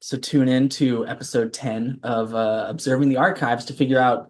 So tune in to episode 10 of Observing the Archives to figure out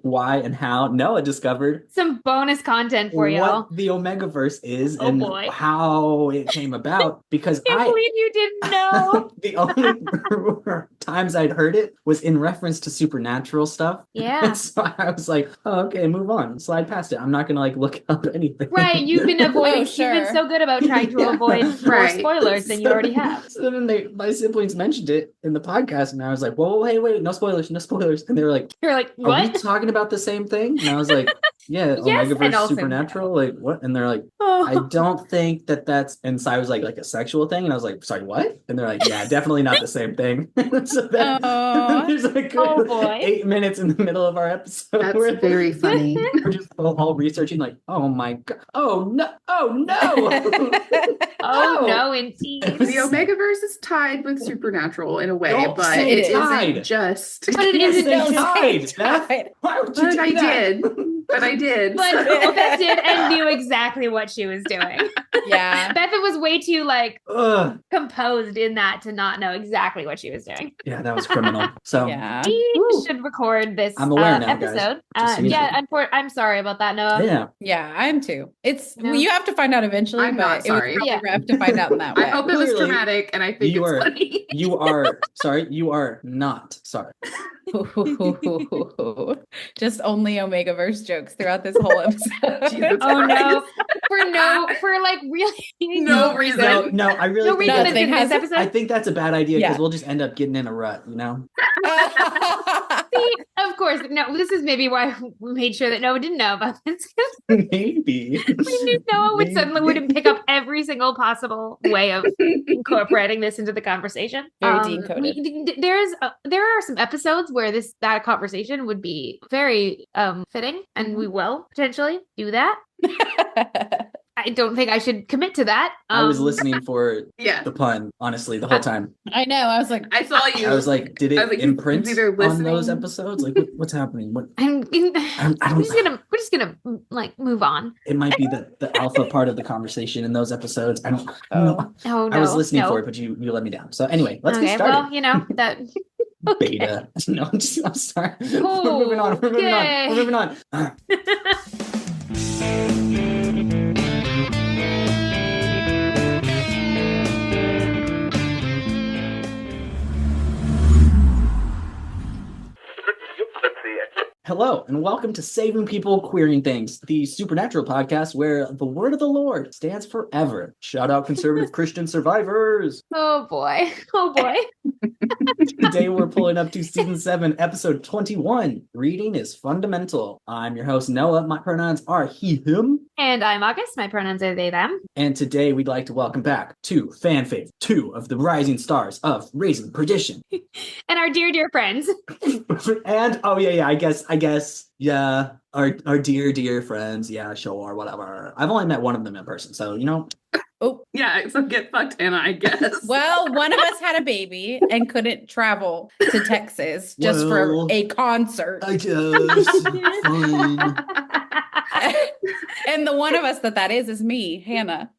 why and how Noah discovered some bonus content for y'all. What the Omegaverse is Oh, and boy. how it came about. Because I can't believe you didn't know. the only times I'd heard it was in reference to supernatural stuff. Yeah. And so I was like, oh, okay, move on. Slide past it. I'm not gonna look up anything. Right, you've been avoiding. Oh, sure. You've been so good about trying to avoid more Right. spoilers than you already have. So then my siblings mentioned it in the podcast, and I was like, whoa, hey, wait, no spoilers. And they were like, You're like, are we what? talking about the same thing? And I was like, yeah, Yes, and Omegaverse also supernatural, like what? And they're like, Oh. I don't think that's, and so I was like a sexual thing, and I was like, sorry, what? And they're like, yeah, definitely not the same thing. So there's like Oh, boy. 8 minutes in the middle of our episode. That's where very funny. we're just all researching, like, oh my god, oh no, oh no, Oh, no, indeed. It was- The Omegaverse is tied with supernatural in a way, Don't but say it tied. isn't just. But it Yes, isn't. they Don't died, say Beth. tied. Why would you But do I that? did. But I did. But Beth did and knew exactly what she was doing. Yeah. Beth was way too Ugh. composed in that to not know exactly what she was doing. Yeah, that was criminal. So Yeah. We Woo. should record this I'm aware now, guys. episode. Just so you know. I'm sorry about that, Noah. yeah. Yeah, I am too. It's No. you have to find out eventually, I'm but not it was sorry. probably Yeah. rough to find out in that way. I hope it was Clearly, dramatic, and I think you it's are- funny. You are sorry. You are not sorry. Just only Omegaverse jokes throughout this whole episode. Jesus Oh no. Christ. For like really No reason. No, I really no think reason that's, it's in this has- episode. I think that's a bad idea because Yeah. we'll just end up getting in a rut, you know? See, of course, no. This is maybe why we made sure that Noah didn't know about this. Maybe. We knew Noah would suddenly Maybe. wouldn't pick up every single possible way of incorporating this into the conversation. Very decoded. There are some episodes where that conversation would be very fitting, and we will potentially do that. I don't think I should commit to that. I was listening for Yeah. the pun, honestly, the whole time. I know. I was like, I saw you. I was like, did it I was like, he's imprint either on those listening- episo's? Like, what's happening? What? I'm, I we're don't. just gonna like move on. It might be the alpha part of the conversation in those episodes. I don't know. Oh no, I was listening no. for it, but you let me down. So anyway, let's Okay, get started. well, you know that. Okay. Beta. No, I'm sorry. Oh, We're moving on. We're moving on. okay. We're moving on. Hello, and welcome to Saving People, Queering Things, the supernatural podcast where the word of the Lord stands forever. Shout out conservative Christian survivors. Oh boy. Oh boy. Today we're pulling up to season 7, episode 21. Reading is fundamental. I'm your host, Noah. My pronouns are he, him. And I'm August. My pronouns are they, them. And today we'd like to welcome back to fan fave 2 of the rising stars of Raising Perdition. And our dear, dear friends. And oh yeah, I guess, yeah, our dear friends, yeah, sure, whatever. I've only met one of them in person, so you know. oh, Yeah, so get fucked, Hannah, I guess. well, one of us had a baby and couldn't travel to Texas just Well, for a concert. I guess fine. And the one of us that is me, Hannah.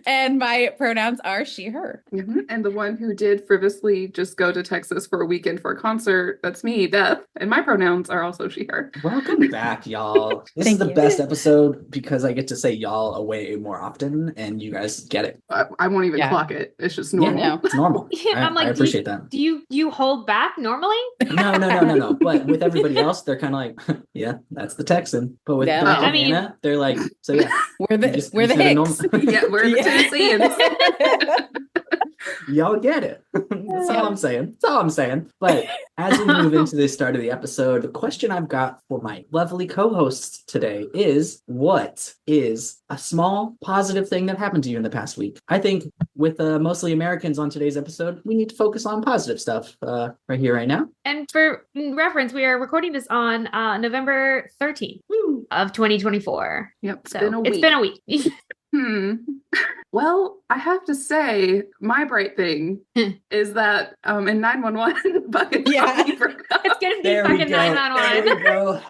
And my pronouns are she, her. Mhm. And the one who did frivolously just go to Texas for a weekend for a concert, that's me, Beth. And my pronouns are also she, her. Welcome back, y'all. This is Thank the you. best episode because I get to say y'all way more often, and you guys get it. I won't even Yeah. clock it. It's just Yeah, normal. no. it's normal. I'm like, I appreciate that. Do you hold back normally? No. But with everybody else, they're kind of like, yeah, that's the Texan. But with Yeah. Beth I and mean- Hannah, they're like, so yeah, We're the You we're the said a Hicks. Yeah, we're the Tennesseans. y'all get it. That's all I'm saying. That's all I'm saying. But as we move into the start of the episode, the question I've got for my lovely co-hosts today is, what is a small positive thing that happened to you in the past week? I think with mostly Americans on today's episode, we need to focus on positive stuff right here, right now. And for reference, we are recording this on November 13th Woo. of 2024. Yep, it's So been a week. it's been a week. Well, I have to say, my bright thing is that in 911, Bucket finally broke up. It's gonna be There we fucking go. There 911. we go.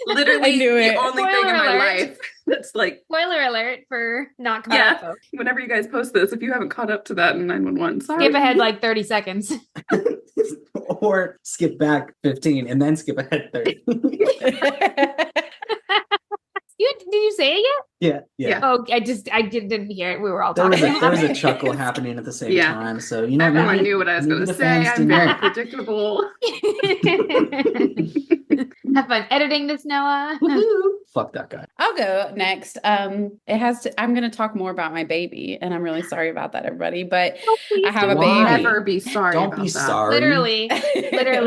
Literally I knew the it. only thing Spoiler in my alert. life that's like, Spoiler alert for not caught Yeah. up, folks. whenever you guys post this, if you haven't caught up to that in 911, sorry. Skip ahead like 30 seconds. Or skip back 15 and then skip ahead 30. Did you say it yet? Yeah. Oh, I didn't hear it. We were all There talking. was a chuckle happening at the same Yeah. time. So, you know, Everyone maybe- knew what I was maybe going to the say. fans I'm didn't very know. predictable. Have fun editing this, Noah. Woohoo. Fuck that guy. I'll go next. I'm going to talk more about my baby, and I'm really sorry about that, everybody. But I have a Why? baby. Never be sorry Don't about be that. sorry. Literally.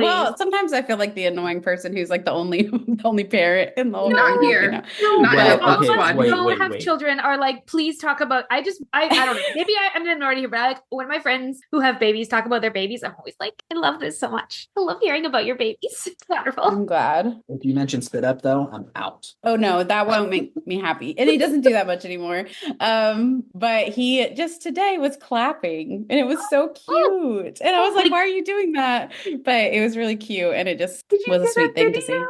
Well, sometimes I feel like the annoying person who's like the only parent in the whole Not group, here. you know? Not Well, in the all okay, of us wait, who don't wait, have wait. children are like, please talk about. I don't know. Maybe I'm in the minority here, but I, like when my friends who have babies talk about their babies, I'm always like, I love this so much. I love hearing about your babies. It's wonderful. I'm glad. If you mention spit up, though, I'm out. Oh no, that won't make me happy. And he doesn't do that much anymore. But he just today was clapping and it was so cute. And I was like, why are you doing that? But it was really cute and it just was a sweet thing to see.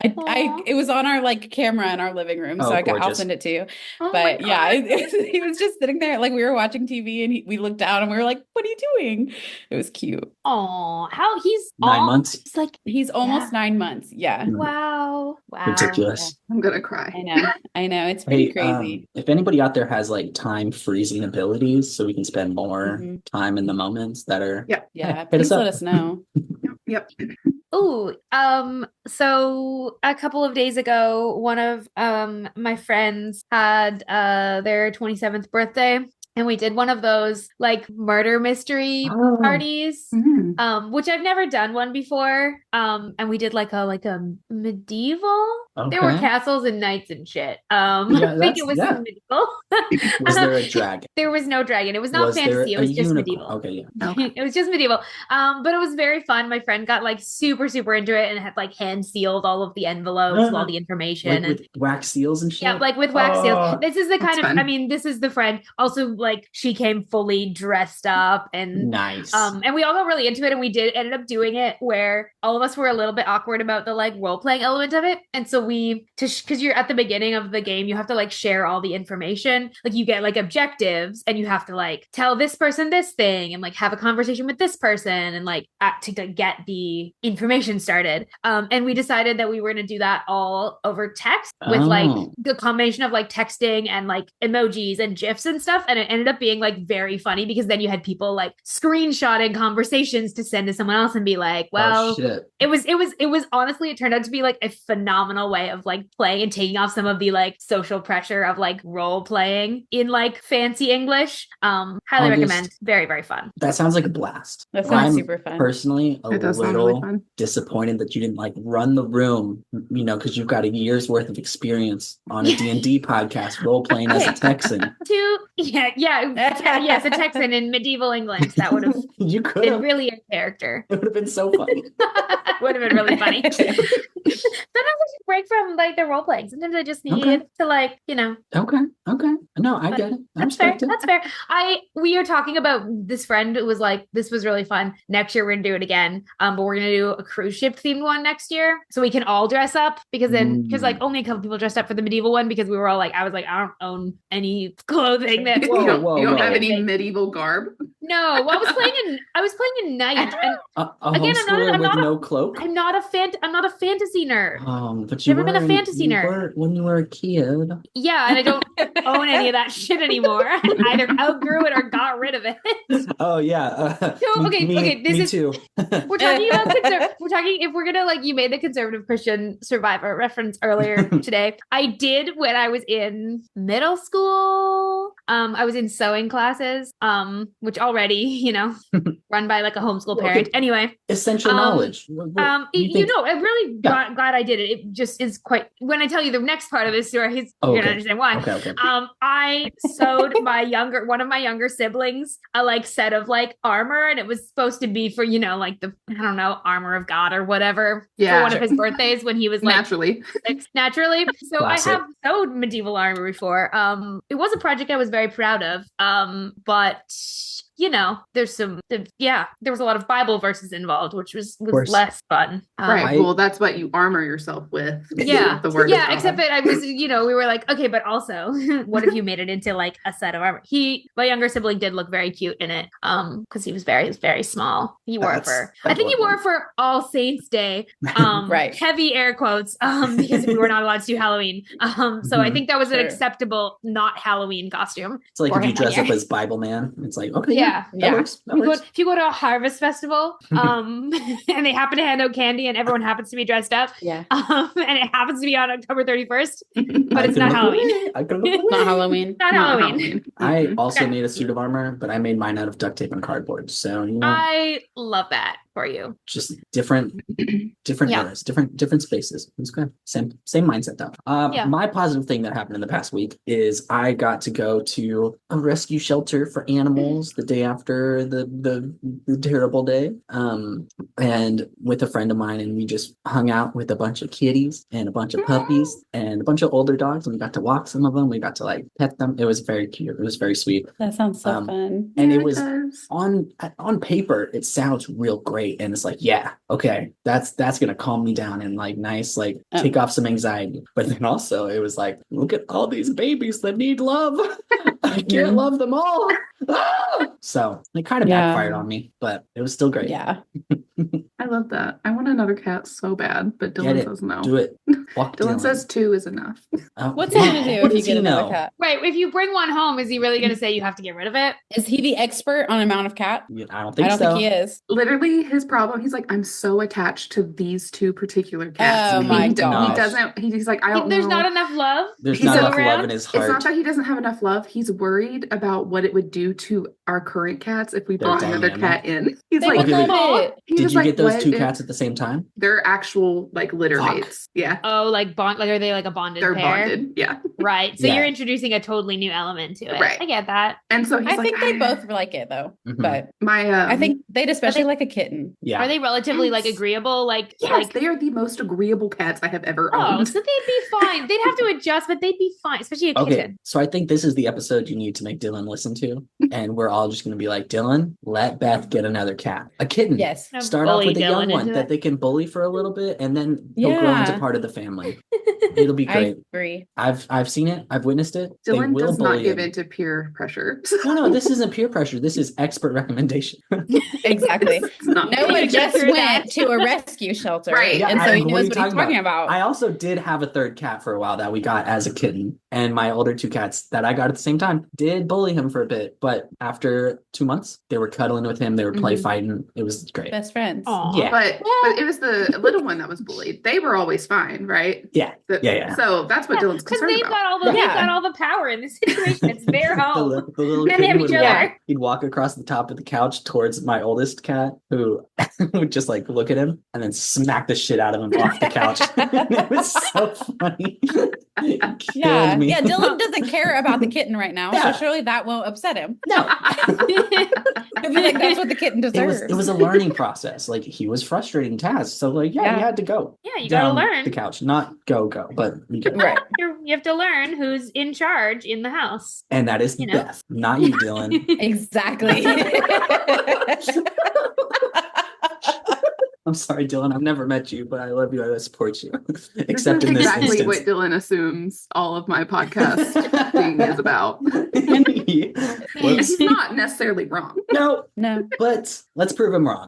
It was on our like camera in our living room, Oh, so I'll gorgeous. send it to you. Oh my But yeah, God. he was just sitting there like we were watching TV, and we looked down and we were like, "What are you doing?" It was cute. Oh, how he's 9 months. It's like, He's almost 9 months. Yeah, wow. Ridiculous. I'm going to cry. I know. It's pretty Hey, crazy. if anybody out there has like time freezing abilities so we can spend more Mhm. time in the moments that are Yeah. Yeah, hit please us up. let us know. Yep. Ooh, so a couple of days ago, one of my friends had their 27th birthday, and we did one of those like murder mystery Oh. parties. Mhm. Which I've never done one before. And we did like a medieval. Okay. There were castles and knights and shit. Yeah, I think it was yeah. some medieval. Was there a dragon? There was no dragon. It was not Was there fantasy. It a was just unicorn? medieval. Okay, yeah. Okay. It was just medieval. But it was very fun. My friend got like super, super into it and had like hand sealed all of the envelopes with all the information. Like and with wax seals and shit? yeah, like with wax Oh. seals. This is the kind That's of, fun. I mean, this is the friend. Also, like she came fully dressed up and Nice. and we all got really into it, and we ended up doing it where all of us were a little bit awkward about the like role playing element of it. And so because you're at the beginning of the game, you have to like share all the information. Like you get like objectives, and you have to like tell this person this thing, and like have a conversation with this person, and like to get the information started. And we decided that we were going to do that all over text with like Oh. the combination of like texting and like emojis and gifs and stuff. And it ended up being like very funny because then you had people like screenshotting conversations to send to someone else and be like, well, Oh, shit. it was honestly, it turned out to be like a phenomenal way of like playing and taking off some of the like social pressure of like role playing in like fancy English. Highly recommend. Very, very fun. That sounds like a blast. That sounds I'm super fun. personally a It does sound really little fun. disappointed that you didn't like run the room, you know, because you've got a year's worth of experience on a D&D podcast role playing as a Texan. Yes, a Texan in medieval England. That would have You could been have. really a character. It would have been so funny. Would have been really funny. Sometimes I just break from like the role playing. Sometimes I just need Okay. to like, you know. Okay. No, I get it. I That's fair. respect it. That's fair. We are talking about this friend who was like, this was really fun. Next year we're gonna do it again. But we're gonna do a cruise ship themed one next year. So we can all dress up because like only a couple people dressed up for the medieval one because we were all like, I was like, I don't own any clothing that Whoa, you don't, whoa, you don't whoa. have any medieval garb? No, well, I was playing a knight, and A Again, homeschooler I'm with not a- no cloak? I'm not a fantasy nerd. But you Never been a were fantasy you nerd. were when you were a kid. Yeah, and I don't own any of that shit anymore. I either outgrew it or got rid of it. Oh yeah. So, okay, this me is- too. We're talking about we're talking if we're gonna like you made the conservative Christian survivor reference earlier today. I did when I was in middle school. I was in sewing classes, which already, you know, run by like a homeschool Okay. parent. Anyway, Essential knowledge. it really got glad I did it. It just is quite. When I tell you the next part of this story, you're gonna understand why. Okay. I sewed one of my younger siblings a like set of like armor, and it was supposed to be for like the armor of God or whatever for one of his birthdays when he was like naturally. So Classic. I have sewed medieval armor before. It was a project I was very proud of. But there's there was a lot of Bible verses involved, which was less fun. Right. Well, that's what you armor yourself with. Yeah. The word. Yeah. Except that I was, we were like, okay, but also, what if you made it into like a set of armor? My younger sibling did look very cute in it. Because he was very small. He wore it for, I think he wore it for All Saints Day. Right. Heavy air quotes. Because we were not allowed to do Halloween. So I think that was an acceptable, not Halloween costume. It's like if you dress up as Bible man, it's like, okay, yeah. that works. If you go to a harvest festival, and they happen to hand out candy and everyone happens to be dressed up. Yeah. And it happens to be on October 31st, but it's not Halloween. Not Halloween. Not Halloween. I also made a suit of armor, but I made mine out of duct tape and cardboard. So I love that for you. Just different eras, different spaces. It's good. Same mindset though. My positive thing that happened in the past week is I got to go to a rescue shelter for animals the day after the terrible day. And with a friend of mine, and we just hung out with a bunch of kitties and a bunch of puppies and a bunch of older dogs, and we got to walk some of them. We got to like pet them. It was very cute. It was very sweet. That sounds so fun. And it was on paper, it sounds real great. And it's like, yeah, okay, that's gonna calm me down and like take off some anxiety. But then also it was like, look at all these babies that need love. I can't love them all. So it kind of backfired on me, but it was still great. Yeah. I love that. I want another cat so bad, but Dylan says no. Do it. Dylan says 2 is enough. What's he gonna do if you get another cat? Right. If you bring one home, is he really gonna say you have to get rid of it? Is he the expert on amount of cat? I don't think so. I don't think he is. Literally, his problem, he's like, I'm so attached to these 2 particular cats. Oh my God. He doesn't, he's like, I don't know. There's not enough love? There's not enough love in his heart. It's not that he doesn't have enough love. He's worried about what it would do to our current cats if we brought another cat in. He's they would love it. Did you get those 2 cats at the same time? They're actual like litter mates. Yeah. Oh, like are they like a bonded pair? They're bonded. Yeah. Right. So you're introducing a totally new element to it. Right. I get that. And so I think they both like it though. But I think they'd especially like a kitten. Yeah. Are they relatively like agreeable? Yes, they are the most agreeable cats I have ever owned. Oh, so they'd be fine. They'd have to adjust, but they'd be fine, especially a kitten. So I think this is the episode you need to make Dylan listen to. And we're all just going to be like, Dylan, let Beth get another cat. A kitten. Yes. Start off with a young one that they can bully for a little bit, and then he'll grow into part of the family. It'll be great. I agree. I've seen it. I've witnessed it. Dylan does not give in to peer pressure. No, this isn't peer pressure. This is expert recommendation. Exactly. Noah just went to a rescue shelter. Right. And so he knows what he's talking about. I also did have a third cat for a while that we got as a kitten. And my older 2 cats that I got at the same time did bully him for a bit. But after 2 months, they were cuddling with him. They were play fighting. It was great. Best friends. Aww. Yeah. But it was the little one that was bullied. They were always fine, right? Yeah. Yeah. So that's what Dylan's concerned about. They've got all the power in this situation. It's their home. The little And they have kid each other. he'd walk across the top of the couch towards my oldest cat, who would just like look at him and then smack the shit out of him off the couch. It was so funny. Yeah. Dylan doesn't care about the kitten right now, Yeah. so surely that won't upset him. No. I feel like that's what the kitten deserves. It was a learning process. Like he was frustrating tasks. So like, he had to go. Yeah, you gotta learn. The couch. Not go, but right. You have to learn who's in charge in the house. And that is Beth, not you, Dylan. Exactly. I'm sorry, Dylan. I've never met you, but I love you. I support you. Except this is in this exactly instance. What Dylan assumes all of my podcast thing is about. He's not necessarily wrong. No, no. But let's prove him wrong.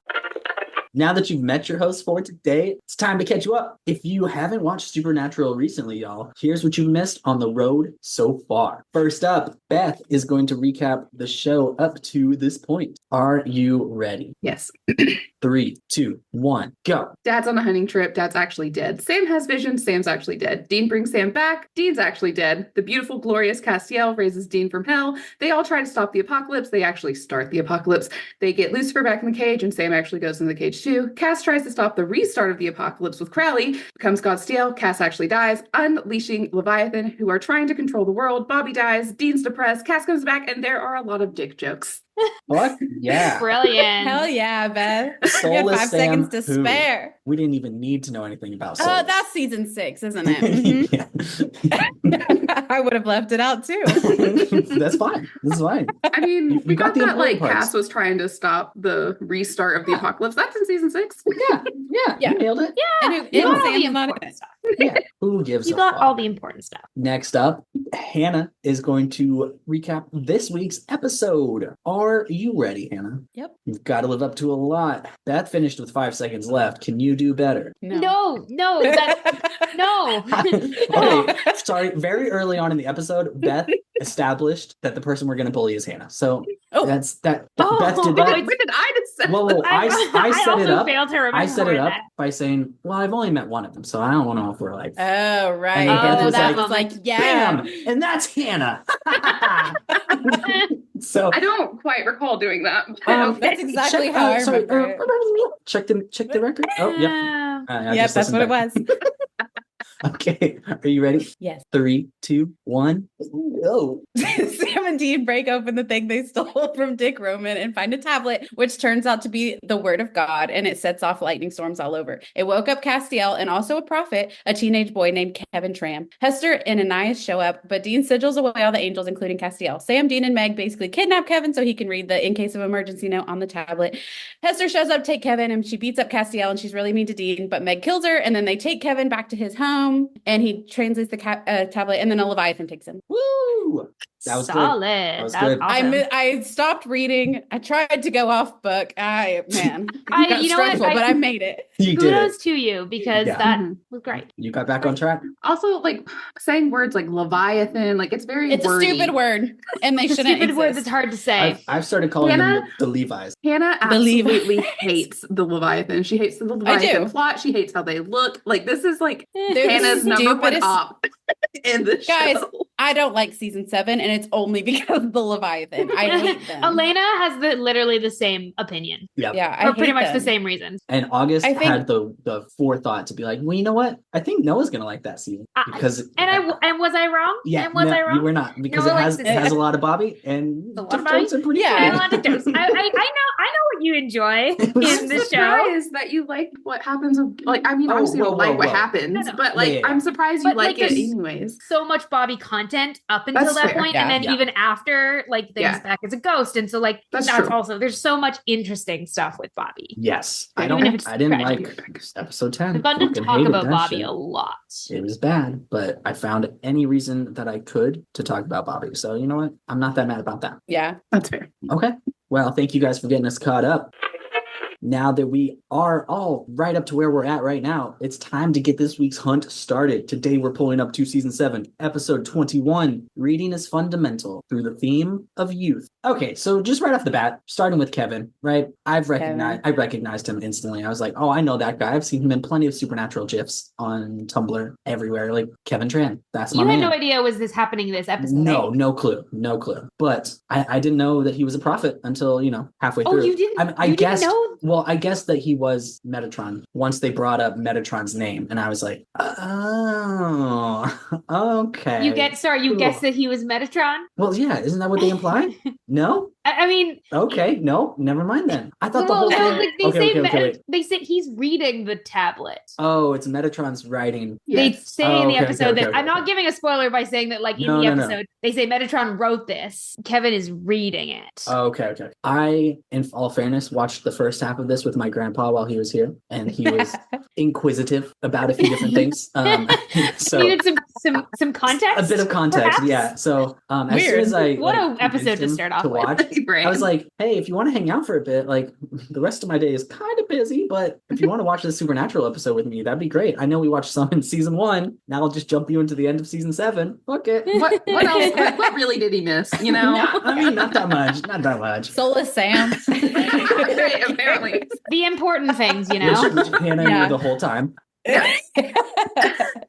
Now that you've met your host for today, it's time to catch you up. If you haven't watched Supernatural recently, y'all, here's what you've missed on the road so far. First up, Beth is going to recap the show up to this point. Are you ready? Yes. 3, 2, 1, go. Dad's on a hunting trip. Dad's actually dead. Sam has visions. Sam's actually dead. Dean brings Sam back. Dean's actually dead. The beautiful, glorious Destiel raises Dean from hell. They all try to stop the apocalypse. They actually start the apocalypse. They get Lucifer back in the cage, and Sam actually goes in the cage 2, Cass tries to stop the restart of the apocalypse with Crowley, becomes Destiel, Cass actually dies, unleashing Leviathan, who are trying to control the world. Bobby dies, Dean's depressed, Cass comes back, and there are a lot of dick jokes. What? Yeah. Brilliant. Hell yeah, Beth. You had Soulless 5 Sam seconds to who? spare. We didn't even need to know anything about Oh, Soulless. that's season 6, isn't it? Yeah. I would have left it out too. That's fine. That's fine. I mean, You we got got the that important like parts. Cass was trying to stop the restart of the apocalypse. That's in season 6. Yeah. Yeah. You nailed it. And You and got all the Sam's not in important it. stuff. Yeah. Who gives You a got fuck? all the important stuff. Next up, Hannah is going to recap this week's episode. Are you ready, Hannah? Yep. You've got to live up to a lot. Beth finished with 5 seconds left. Can you do better? No, that's no. Okay, sorry. Very early on in the episode, Beth established that the person we're going to bully is Hannah. So Oh. that's that. Oh, Beth did When that. did I decide? Whoa, I set it also up. failed to remember I set it up that. by saying, "Well, I've only met one of them, so I don't know if we're like." Oh, right. And then Hannah was that like, was like, yeah. Bam! And that's Hannah. So I don't quite recall doing that. but Um, okay. That's exactly how I remember it. check the record. Oh, yep. I Yep, just that's what listened it was. back. Okay, are you ready? Yes. 3, 2, 1. Oh, Sam and Dean break open the thing they stole from Dick Roman and find a tablet, which turns out to be the word of God, and it sets off lightning storms all over. It woke up Castiel and also a prophet, a teenage boy named Kevin Tram. Hester and Ananias show up, but Dean sigils away all the angels, including Castiel. Sam, Dean, and Meg basically kidnap Kevin so he can read the in case of emergency note on the tablet. Hester shows up to take Kevin, and she beats up Castiel, and she's really mean to Dean, but Meg kills her, and then they take Kevin back to his home, and he translates the tablet, and then a Leviathan takes him. woo! That was solid. good. That was That good. awesome. I stopped reading. I tried to go off book. It got you know what? stressful, but I made it. You did Kudos it. to you because Yeah. that Mhm. was great. You got back on track. Also, like saying words like Leviathan, like it's very It's wordy. a stupid word, and they It's a shouldn't stupid word exist. that's hard to say. I've started calling Hannah? them the Levi's. Hannah Believe- absolutely hates the Leviathan. She hates the Leviathan do. plot. She hates how they look. Like this is like They're Hannah's the number one stupidest- op in the Guys, show. I don't like season 7, and it's only because of the Leviathan. I hate them. Elena has literally the same opinion, Yep. Yeah, I or pretty hate much the them. same reasons. And August I think- had the forethought to be like, well, you know what? I think Noah's gonna like that season because And was I wrong? yeah, and was I wrong? you were not because No, it like has this- it has a lot of Bobby and A lot the of Bobby? jokes are pretty Yeah. I good. want to dose. I know what you enjoy in I'm the show. surprised that you like what happens. Like, I mean, Oh, obviously, you whoa, don't like whoa, what whoa. happens, No, no. but like, Yeah, yeah. I'm surprised you But, like like, it there's anyways. So much Bobby content up until That's that fair. point, Yeah. and then Yeah. even after, like things Yeah. back as a ghost, and so like That's that's true. also there's so much interesting stuff with Bobby. Yes, I Even don't. if it's I didn't tragic. like episode 10. It's fun to Fucking talk hated about that Bobby shit. a lot. It was bad, but I found any reason that I could to talk about Bobby. So you know what? I'm not that mad about that. Yeah. That's fair. Okay. Well, thank you guys for getting us caught up. Now that we are all right up to where we're at right now, it's time to get this week's hunt started. Today we're pulling up to season 7, episode 21. Reading is fundamental through the theme of youth. Okay, so just right off the bat, starting with Kevin, right? I recognized him instantly. I was like, oh, I know that guy. I've seen him in plenty of supernatural gifs on Tumblr everywhere. Like Kevin Tran. That's my You had man. no idea was this happening this episode? No, right? no clue. But I didn't know that he was a prophet until, halfway Oh, through. you didn't. I mean, I you guessed, didn't know. well, I guessed that he was Metatron once they brought up Metatron's name. And I was like, oh, okay. You guessed that he was Metatron. Well, yeah, isn't that what they imply? No? I mean, Okay, no, never mind then. I thought the well, whole no, thing. like they Okay, say, wait. they say he's reading the tablet. Oh, it's Metatron's writing. They Yes. say Oh, in the okay, episode okay, that okay, I'm not okay. giving a spoiler by saying that, like in No, the no, no. episode, they say Metatron wrote this. Kevin is reading it. Okay. I, in all fairness, watched the first half of this with my grandpa while he was here, and he was inquisitive about a few different things. So Needed some context. a bit of context, perhaps? yeah. So as soon Weird. as I What like, an episode convinced to him start off to with. watch, Right. I was like, hey, if you want to hang out for a bit, like the rest of my day is kind of busy, but if you want to watch the Supernatural episode with me, that'd be great. I know we watched some in season 1. Now I'll just jump you into the end of season 7. Fuck it. what else? What really did he miss? You know? I mean, not that much. Not that much. Soulless Sam. Right, apparently. The important things, you Which know. Hannah Yeah. knew the whole time.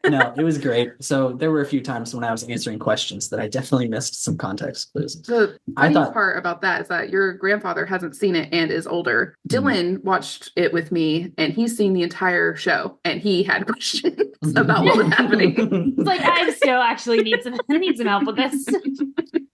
No, it was great. So there were a few times when I was answering questions that I definitely missed some context clues. The I funny thought- part about that is that your grandfather hasn't seen it and is older. Mhm. Dylan watched it with me, and he's seen the entire show, and he had questions about what was happening. It's like I still actually need some help with this.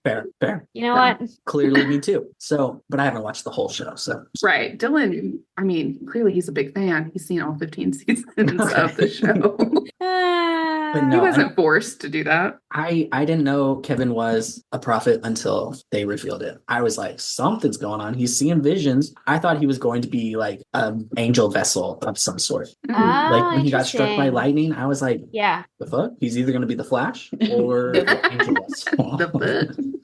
Fair. You know what? Clearly, me too. So, but I haven't watched the whole show. So, Right. Dylan, I mean, clearly he's a big fan. He's seen all 15 seasons of the show. But He no, wasn't forced to do that. I didn't know Kevin was a prophet until they revealed it. I was like, something's going on. He's seeing visions. I thought he was going to be like an angel vessel of some sort. Like when he got struck by interesting. lightning, I was like, Yeah. the fuck? He's either going to be the Flash or the angel vessel.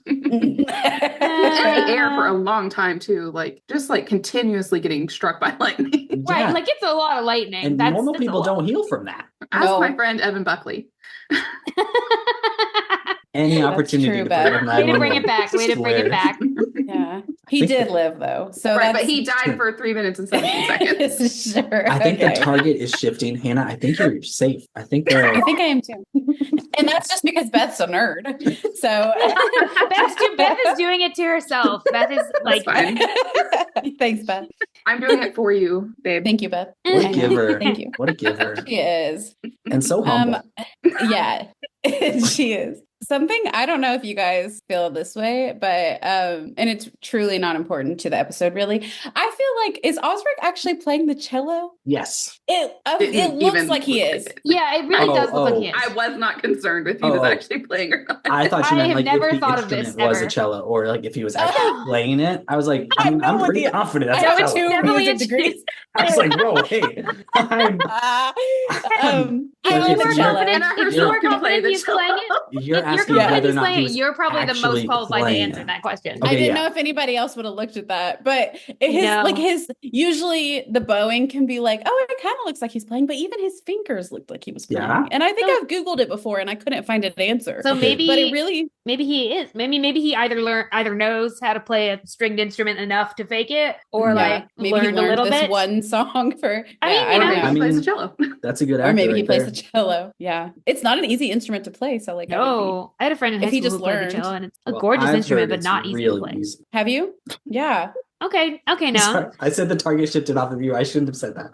In the air for a long time too, like just like continuously getting struck by lightning. Right. Yeah. Like it's a lot of lightning. And That's normal a people lot. don't heal from that. Ask No. my friend Evan Buckley. Any That's opportunity true, to Beth. bring Way to bring it back. Way to bring it back. Yeah. He think did that- live though. So Right, but that's he died for 3 minutes and 17 seconds. Sure. I think okay. the target is shifting. Hannah, I think you're safe. I think I they're think I am too. And that's just because Beth's a nerd. So Beth is doing it to herself. Beth is like, fine. Thanks, Beth. I'm doing it for you, babe. Thank you, Beth. what a I know. giver. Thank you. What a giver. She is. And so humble. Yeah, she is. Something I don't know if you guys feel this way, but and it's truly not important to the episode, really. I feel like is Osric actually playing the cello? Yes. It Didn't looks even like he look is. at it. yeah, it really Oh, does look like oh. he is. I was not concerned if he Oh, was oh. actually playing or not. I thought you I meant have like never if the thought of this instrument was a ever. cello or like if he was actually playing it. I was like, I I'm know pretty the- confident I that's have a two cello. Definitely music a- degrees. I was like, whoa, hey. I'm, I Okay, own If you the are so cello. confident, Anna if you herself are can play confident the he's playing it, you're if you're asking confident whether or he's not he playing it, was you're probably the most actually qualified to playing answer it. that question. Okay, I didn't yeah. know if anybody else would have looked at that, but his No. like his usually the bowing can be like, oh, it kind of looks like he's playing, but even his fingers looked like he was playing. Yeah? And I think So- I've Googled it before and I couldn't find an answer. So Okay. maybe but it really maybe he is. Maybe he either knows how to play a stringed instrument enough to fake it, or like maybe he learned a learned little this bit. one song for I mean, I you don't know- know. Maybe he plays mean- the cello. That's a good actor. Or maybe he right plays there. the cello. Yeah. It's not an easy instrument to play. So like I would No, I had a friend in high If he school just who played the learned. cello, and it's a Well, gorgeous I've instrument, heard but it's not easy to really play. easy. be. Have you? Yeah. Okay, no. Sorry, I said the target shifted off of you. I shouldn't have said that.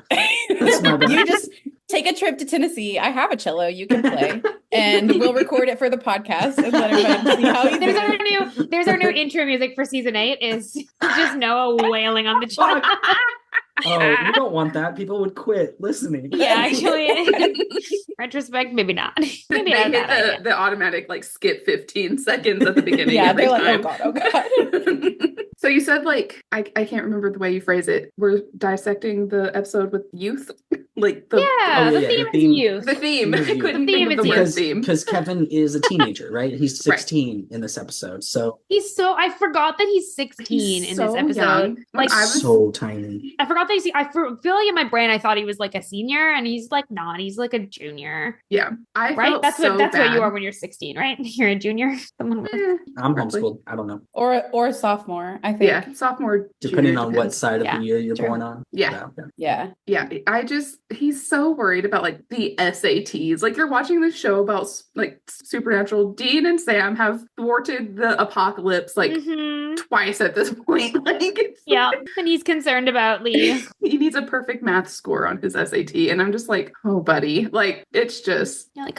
That's my bad. You just take a trip to Tennessee. I have a cello you can play, and we'll record it for the podcast and let everybody see how you do. There's our new intro music for season 8 is just Noah wailing on the cello. Oh, we don't want that. People would quit listening. Yeah, actually, retrospect, maybe not. Maybe They not hit that idea. the automatic like skip 15 seconds at the beginning. Yeah, every they're like, time. oh god. So you said like I can't remember the way you phrase it. We're dissecting the episode with youth, like the Yeah, oh, the yeah, theme the is theme- youth. the theme. The I theme. couldn't The theme think of the is word because theme. because Kevin is a teenager, right? He's 16 in this episode, so I forgot that he's 16 in this so episode. young. When Like, I was so tiny. I forgot that feel like in my brain I thought he was like a senior, and he's like not. He's like a junior, I right? felt That's so what bad. you are when you're 16, right? You're a junior. Someone with I'm Roughly. homeschooled. I don't know. Or a sophomore, I think. Yeah, sophomore. Depending junior, on what depends. side of Yeah, the year you're sure. born on. Yeah. Yeah. Yeah, he's so worried about like the SATs. Like you're watching this show about like supernatural. Dean and Sam have thwarted the apocalypse like Mhm. twice at this point. Like it's Yeah, and he's concerned about Lee. he needs a perfect math score on his SAT. And I'm just like, oh buddy, like it's just You're like,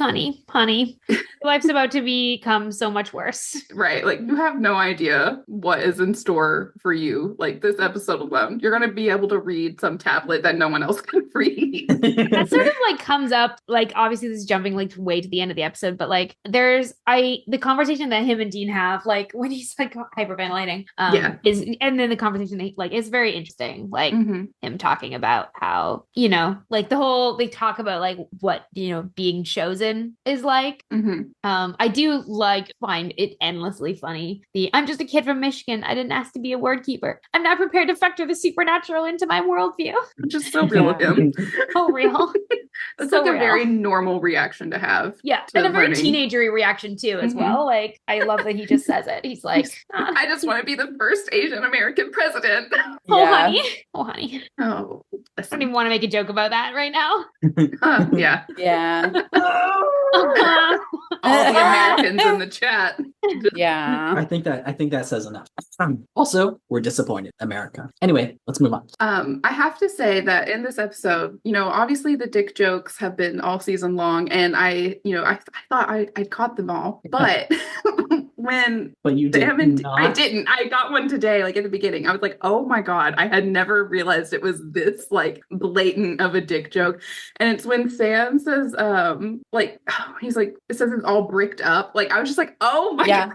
honey, your life's about to become so much worse. right. Like you have no idea what is in store for you. Like this episode alone, you're gonna be able to read some tablet that no one else can read. That sort of like comes up, like obviously this is jumping like way to the end of the episode, but like the conversation that him and Dean have, like when he's like hyperventilating, Yeah. and then the conversation they like is very interesting. Like Mhm. him talking about how, like they talk about like what, being chosen is like. Mhm. I do find it endlessly funny. I'm just a kid from Michigan. I didn't ask to be a word keeper. I'm not prepared to factor the supernatural into my worldview. Just so real of him. Oh, real. It's So like a real. very normal reaction to have. Yeah, To and a very learning. teenagery reaction too, as Mhm. well. Like I love that he just says it. He's like, "Ah, I just want to be the first Asian American president. "Oh, Yeah. honey, oh, honey." Oh, I don't even want to make a joke about that right now. Yeah. Yeah. All the Americans in the chat. Yeah. I think that says enough. Also, we're disappointed, America. Anyway, let's move on. I have to say that in this episode, obviously the dick jokes have been all season long, and I thought I'd caught them all, but But you did not. I didn't. I got one today, like at the beginning. I was like, oh my God, I had never realized it was this like blatant of a dick joke. And it's when Sam says, he's like, it says it's all bricked up. Like, I was just like, oh my God.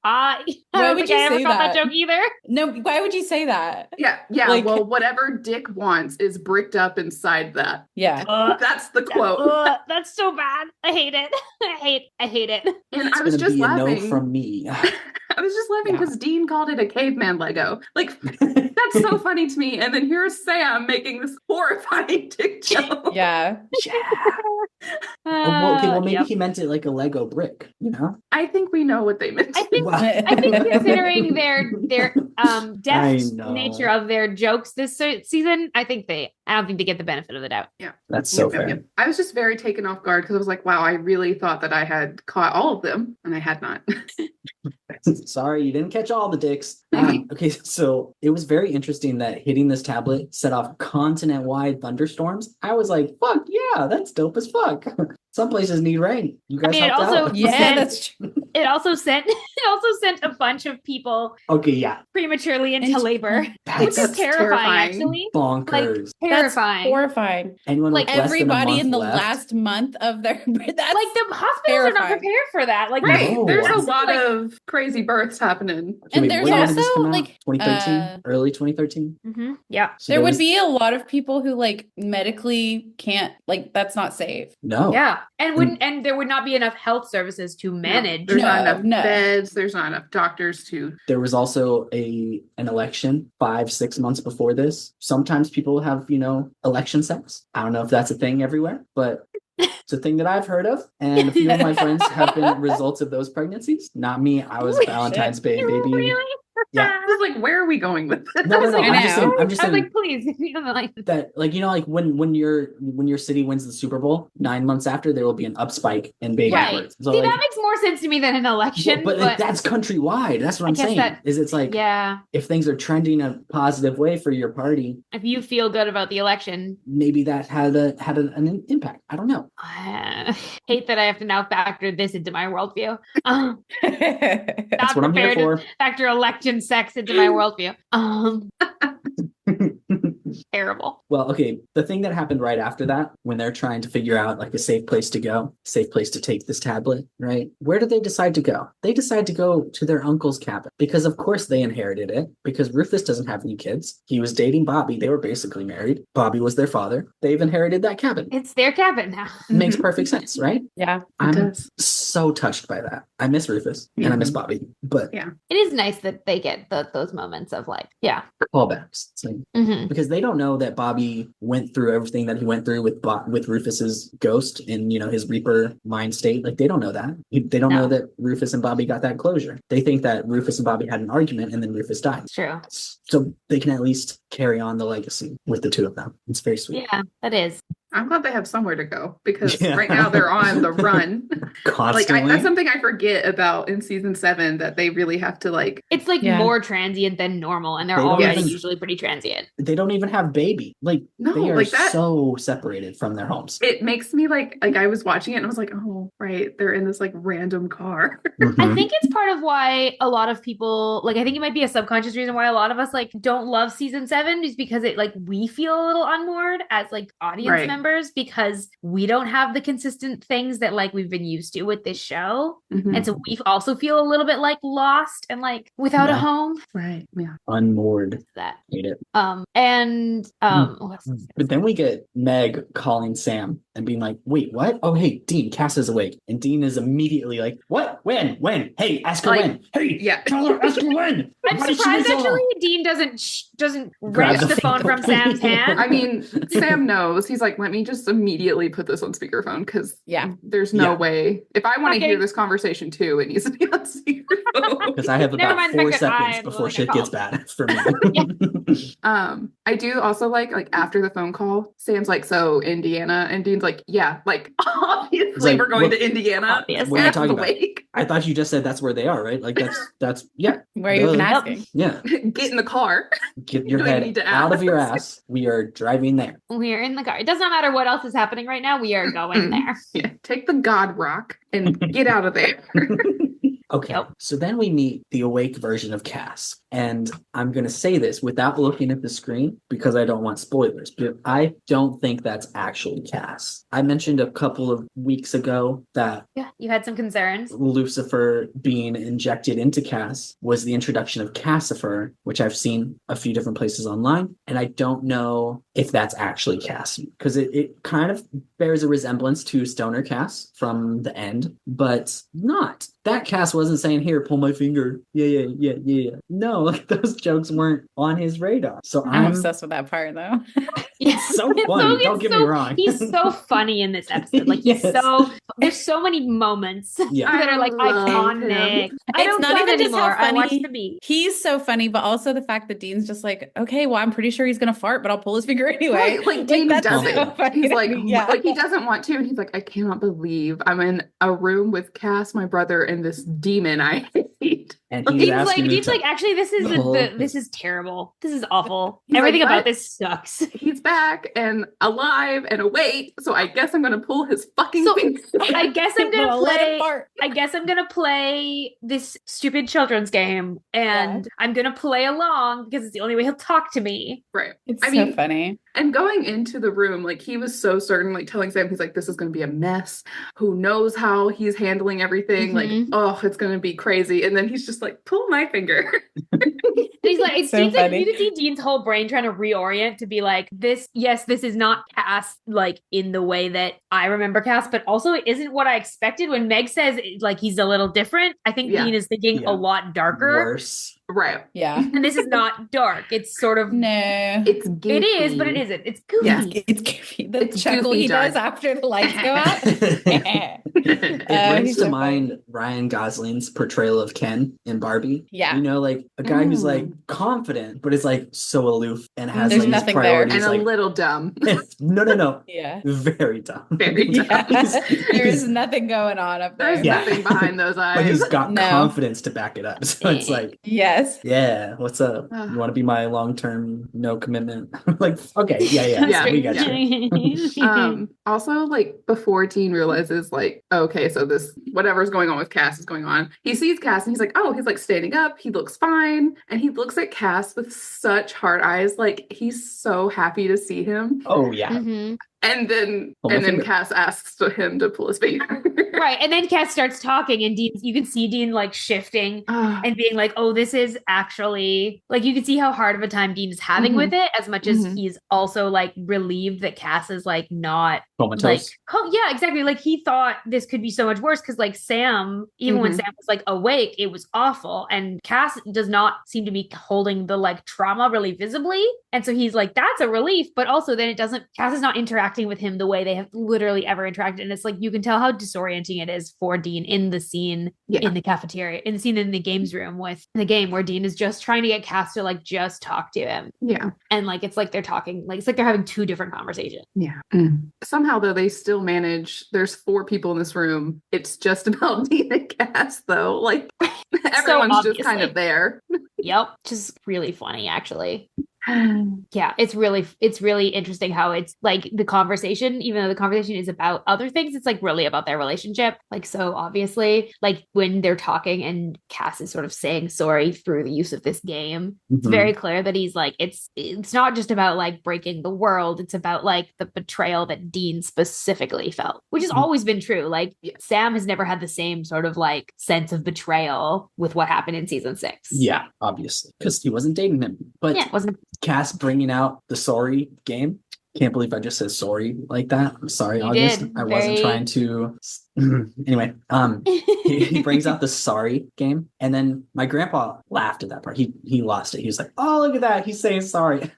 I Why don't would think you I ever say caught that? that joke either. No, why would you say that? Yeah. Like- Well, whatever Dick wants is bricked up inside that. Yeah. That's the quote. That's so bad. I hate it. I hate it. And It's I was gonna just be a no laughing. from me. I was just laughing because Dean called it a caveman Lego. Like, that's so funny to me. And then here's Sam making this horrifying dick joke. Yeah. Well, maybe Yep. he meant it like a Lego brick, I think we know what they meant. I think Wow. I think considering their deft know. nature of their jokes this season, I don't think they get the benefit of the doubt. Yeah. That's so Yep, fair. yep. I was just very taken off guard because I was like, wow, I really thought that I had caught all of them, and I had not. Sorry, you didn't catch all the dicks. Okay, so it was very interesting that hitting this tablet set off continent-wide thunderstorms. I was like, fuck yeah, that's dope as fuck. Some places need rain. You guys it helped also out. Yeah, that's true. It also sent a bunch of people Okay, yeah. prematurely into labor, which That's is terrifying, terrifying. actually. bonkers. Terrifying. Horrifying. Anyone like with less than a Everybody month in the left? last month of their that's Like the hospitals are not terrifying. prepared for that. Like Right. No. There's a That's lot of crazy births happening. Okay, And wait, there's when did this also, come out? like, 2013? Early 2013? Yeah. So there would was- be a lot of people who like medically can't, like, that's not safe. No. Yeah. And there would not be enough health services to manage. There's not No, enough no. beds. There's not enough doctors to. There was also an election 5-6 months before this. Sometimes people have, election sex. I don't know if that's a thing everywhere, but it's a thing that I've heard of. And a few of my friends have been results of those pregnancies. Not me. I was Holy Valentine's shit. baby. Really? Yeah. I was like, where are we going with this? No. I I'm just saying. I'm just I was saying like, please, if you don't like that, like, like when your city wins the Super Bowl, 9 months after there will be an up spike in baby right. births. So, See, like, that makes more sense to me than an election. but like, that's countrywide. That's what I'm guess saying. that- It's like, yeah. if things are trending a positive way for your party, If you feel good about the election, maybe that had an impact. I don't know. I hate that I have to now factor this into my worldview. That's what I'm here for. Factor election sex into my worldview. Terrible. Well, okay. The thing that happened right after that, when they're trying to figure out like a safe place to go, safe place to take this tablet, right? Where did they decide to go? They decide to go to their uncle's cabin because, of course, they inherited it because Rufus doesn't have any kids. He was dating Bobby. They were basically married. Bobby was their father. They've inherited that cabin. It's their cabin now. Makes perfect sense, right? Yeah. I'm does. so touched by that. I miss Rufus and I miss Bobby, but It is nice that they get those moments of like, yeah. callbacks. It's like, Mm-hmm. because they don't know that Bobby went through everything that he went through with Rufus's ghost and his Reaper mind state. Like, they don't know that. They don't know that Rufus and Bobby got that closure. They think that Rufus and Bobby had an argument and then Rufus died. It's true. So they can at least carry on the legacy with the two of them. It's very sweet. Yeah, that is. I'm glad they have somewhere to go because Yeah. right now they're on the run. Constantly. That's something I forget about in season 7, that they really have to like. It's like Yeah. more transient than normal, and they're They don't already even- usually pretty transient. They don't even have baby. Like, No, they are like that- so separated from their homes. It makes me like I was watching it and I was like, oh right, they're in this like random car. I Mhm. think it's part of why a lot of people I think it might be a subconscious reason why a lot of us like don't love season 7 is because it like we feel a little unmoored as like audience Right. members because we don't have the consistent things that like we've been used to with this show. Mhm. And so we also feel a little bit like lost and like without a Yeah. home. Right. Yeah. Unmoored. That Hate it. what else was I But then we get Meg calling Sam and being like, wait, what? Oh, hey, Dean, Cass is awake. And Dean is immediately like, what? When? Hey, ask her Like, when. Hey, yeah. tell her, ask her when. I'm Why did she surprised be so long? actually Dean doesn't Grab wrench the the phone phone. from Sam's hand. I mean, Sam knows. He's like, let me just immediately put this on speakerphone because there's no Yeah. way. If I want to Okay. hear this conversation too, it needs to be on speakerphone. Because I have Never about mind the 4 fact that seconds I'm the before one that shit gets called. bad for me. I do also like after the phone call, Sam's like, so Indiana, and Dean's like, yeah, like obviously like, we're going what- to Indiana. Obviously. What are you Sam's talking about? awake. I thought you just said that's where they are, right? Like that's yeah. Where are you even Duh. asking? Yeah. Get in the car. Get your Do I head need to out of your ask? ass. We are driving there. We're in the car. It does not matter what else is happening right now. We are going there. Yeah, take the God Rock and get out of there. Okay, Yep. so then we meet the awake version of Cass. And I'm going to say this without looking at the screen because I don't want spoilers, but I don't think that's actually Cass. I mentioned a couple of weeks ago that Yeah, you had some concerns. Lucifer being injected into Cass was the introduction of Cassifer, which I've seen a few different places online. And I don't know if that's actually Cass because it kind of bears a resemblance to Stoner Cass from the end, but not. That Cass wasn't saying, here, pull my finger. Yeah. No, like those jokes weren't on his radar. So I'm I'm obsessed with that part though. It's so funny. Don't get me wrong. He's so funny in this episode. Like he's Yes. there's so many moments Yeah. that are like I love iconic. him. I don't It's not even just anymore. how I watch funny the beat. he's so funny, but also the fact that Dean's just like, okay, well, I'm pretty sure he's gonna fart, but I'll pull his finger anyway. Right, like Dean that's does so it. funny He's to like, me. Yeah. like he doesn't want to, and he's like, I cannot believe I'm in a room with Cass, my brother, and this demon I hate. And he's asking me Dean's to like, actually, this is the whole this is terrible. This is awful. He's Everything like, about "What?" this sucks. He's back and alive and awake, so I guess I'm gonna pull his fucking So, finger. I guess I'm gonna Well, let him play. fart. I guess I'm gonna play this stupid children's game, and I'm gonna play along because it's the only way he'll talk to me. Right. It's I so mean, funny. and going into the room, like he was so certain, like telling Sam, he's like, this is going to be a mess. Who knows how he's handling everything? Like, Mhm. oh, it's going to be crazy. And then he's just like, pull my finger. And he's like, it So seems like funny. you can see Dean's whole brain trying to reorient to be like, this is not Cass, like in the way that I remember Cass, but also it isn't what I expected. When Meg says like he's a little different, I think Yeah. Dean is thinking Yeah. a lot darker. worse. Right. Yeah. And this is not dark. It's sort of No. It's goofy. it is, but it isn't. It's goofy. Yeah. It's goofy. The It's chuckle goofy he dark. does after the lights go out. It brings he's to so mind Ryan Gosling's portrayal of Ken in Barbie. Yeah. You know, like a guy who's like confident, but is like so aloof and has There's like his nothing there. priorities And a like little dumb. no. Yeah. Very dumb. Very dumb. Yeah. He's- There's nothing going on up there. There's Yeah. nothing behind those eyes. But he's got No. confidence to back it up. So it's like, Yes. yeah, what's up? You want to be my long-term no commitment? Like, okay, yeah, Yeah. we got you. Also, like before Dean realizes, like, okay, so this whatever's going on with Cass is going on. He sees Cass and he's like, oh, he's like standing up. He looks fine, and he looks at Cass with such hard eyes, like he's so happy to see him. Oh yeah. Mhm. And then Pull my finger. Cass asks him to pull his finger. Right. And then Cass starts talking, and Dean, you can see Dean like shifting Ah, and being like, oh, this is actually like you can see how hard of a time Dean is having Mhm. with it, as much as Mhm. he's also like relieved that Cass is like not Comatose. like, oh yeah, exactly. Like he thought this could be so much worse because like Sam, even when Mhm. Sam was like awake, it was awful. And Cass does not seem to be holding the like trauma really visibly. And so he's like, that's a relief. But also then Cass is not interacting with him the way they have literally ever interacted. And it's like, you can tell how disorienting it is for Dean in the scene Yeah. in the cafeteria, in the scene in the games room with the game where Dean is just trying to get Cass to like just talk to him. yeah. And like, it's like they're talking, like, it's like they're having two different conversations. Yeah. Somehow, though, they still manage. There's 4 people in this room. It's just about Dean and Cass, though. Like, everyone's just kind obviously. of there. Yep. Just really funny, actually. Yeah, it's really interesting how it's like the conversation, even though the conversation is about other things, it's like really about their relationship. Like, so obviously, like when they're talking and Cass is sort of saying sorry through the use of this game, it's Mhm. very clear that he's like, it's not just about like breaking the world, it's about like the betrayal that Dean specifically felt, which has Mhm. always been true. Like Yeah. Sam has never had the same sort of like sense of betrayal with what happened in season 6. Yeah, obviously, because he wasn't dating him. But Yeah, it wasn't Cass bringing out the sorry game Can't believe I just said sorry like that. I'm sorry, You August. did. I wasn't Very- trying to. Anyway, he brings out the sorry game, and then my grandpa laughed at that part. He lost it. He was like, "Oh, look at that! He's saying sorry."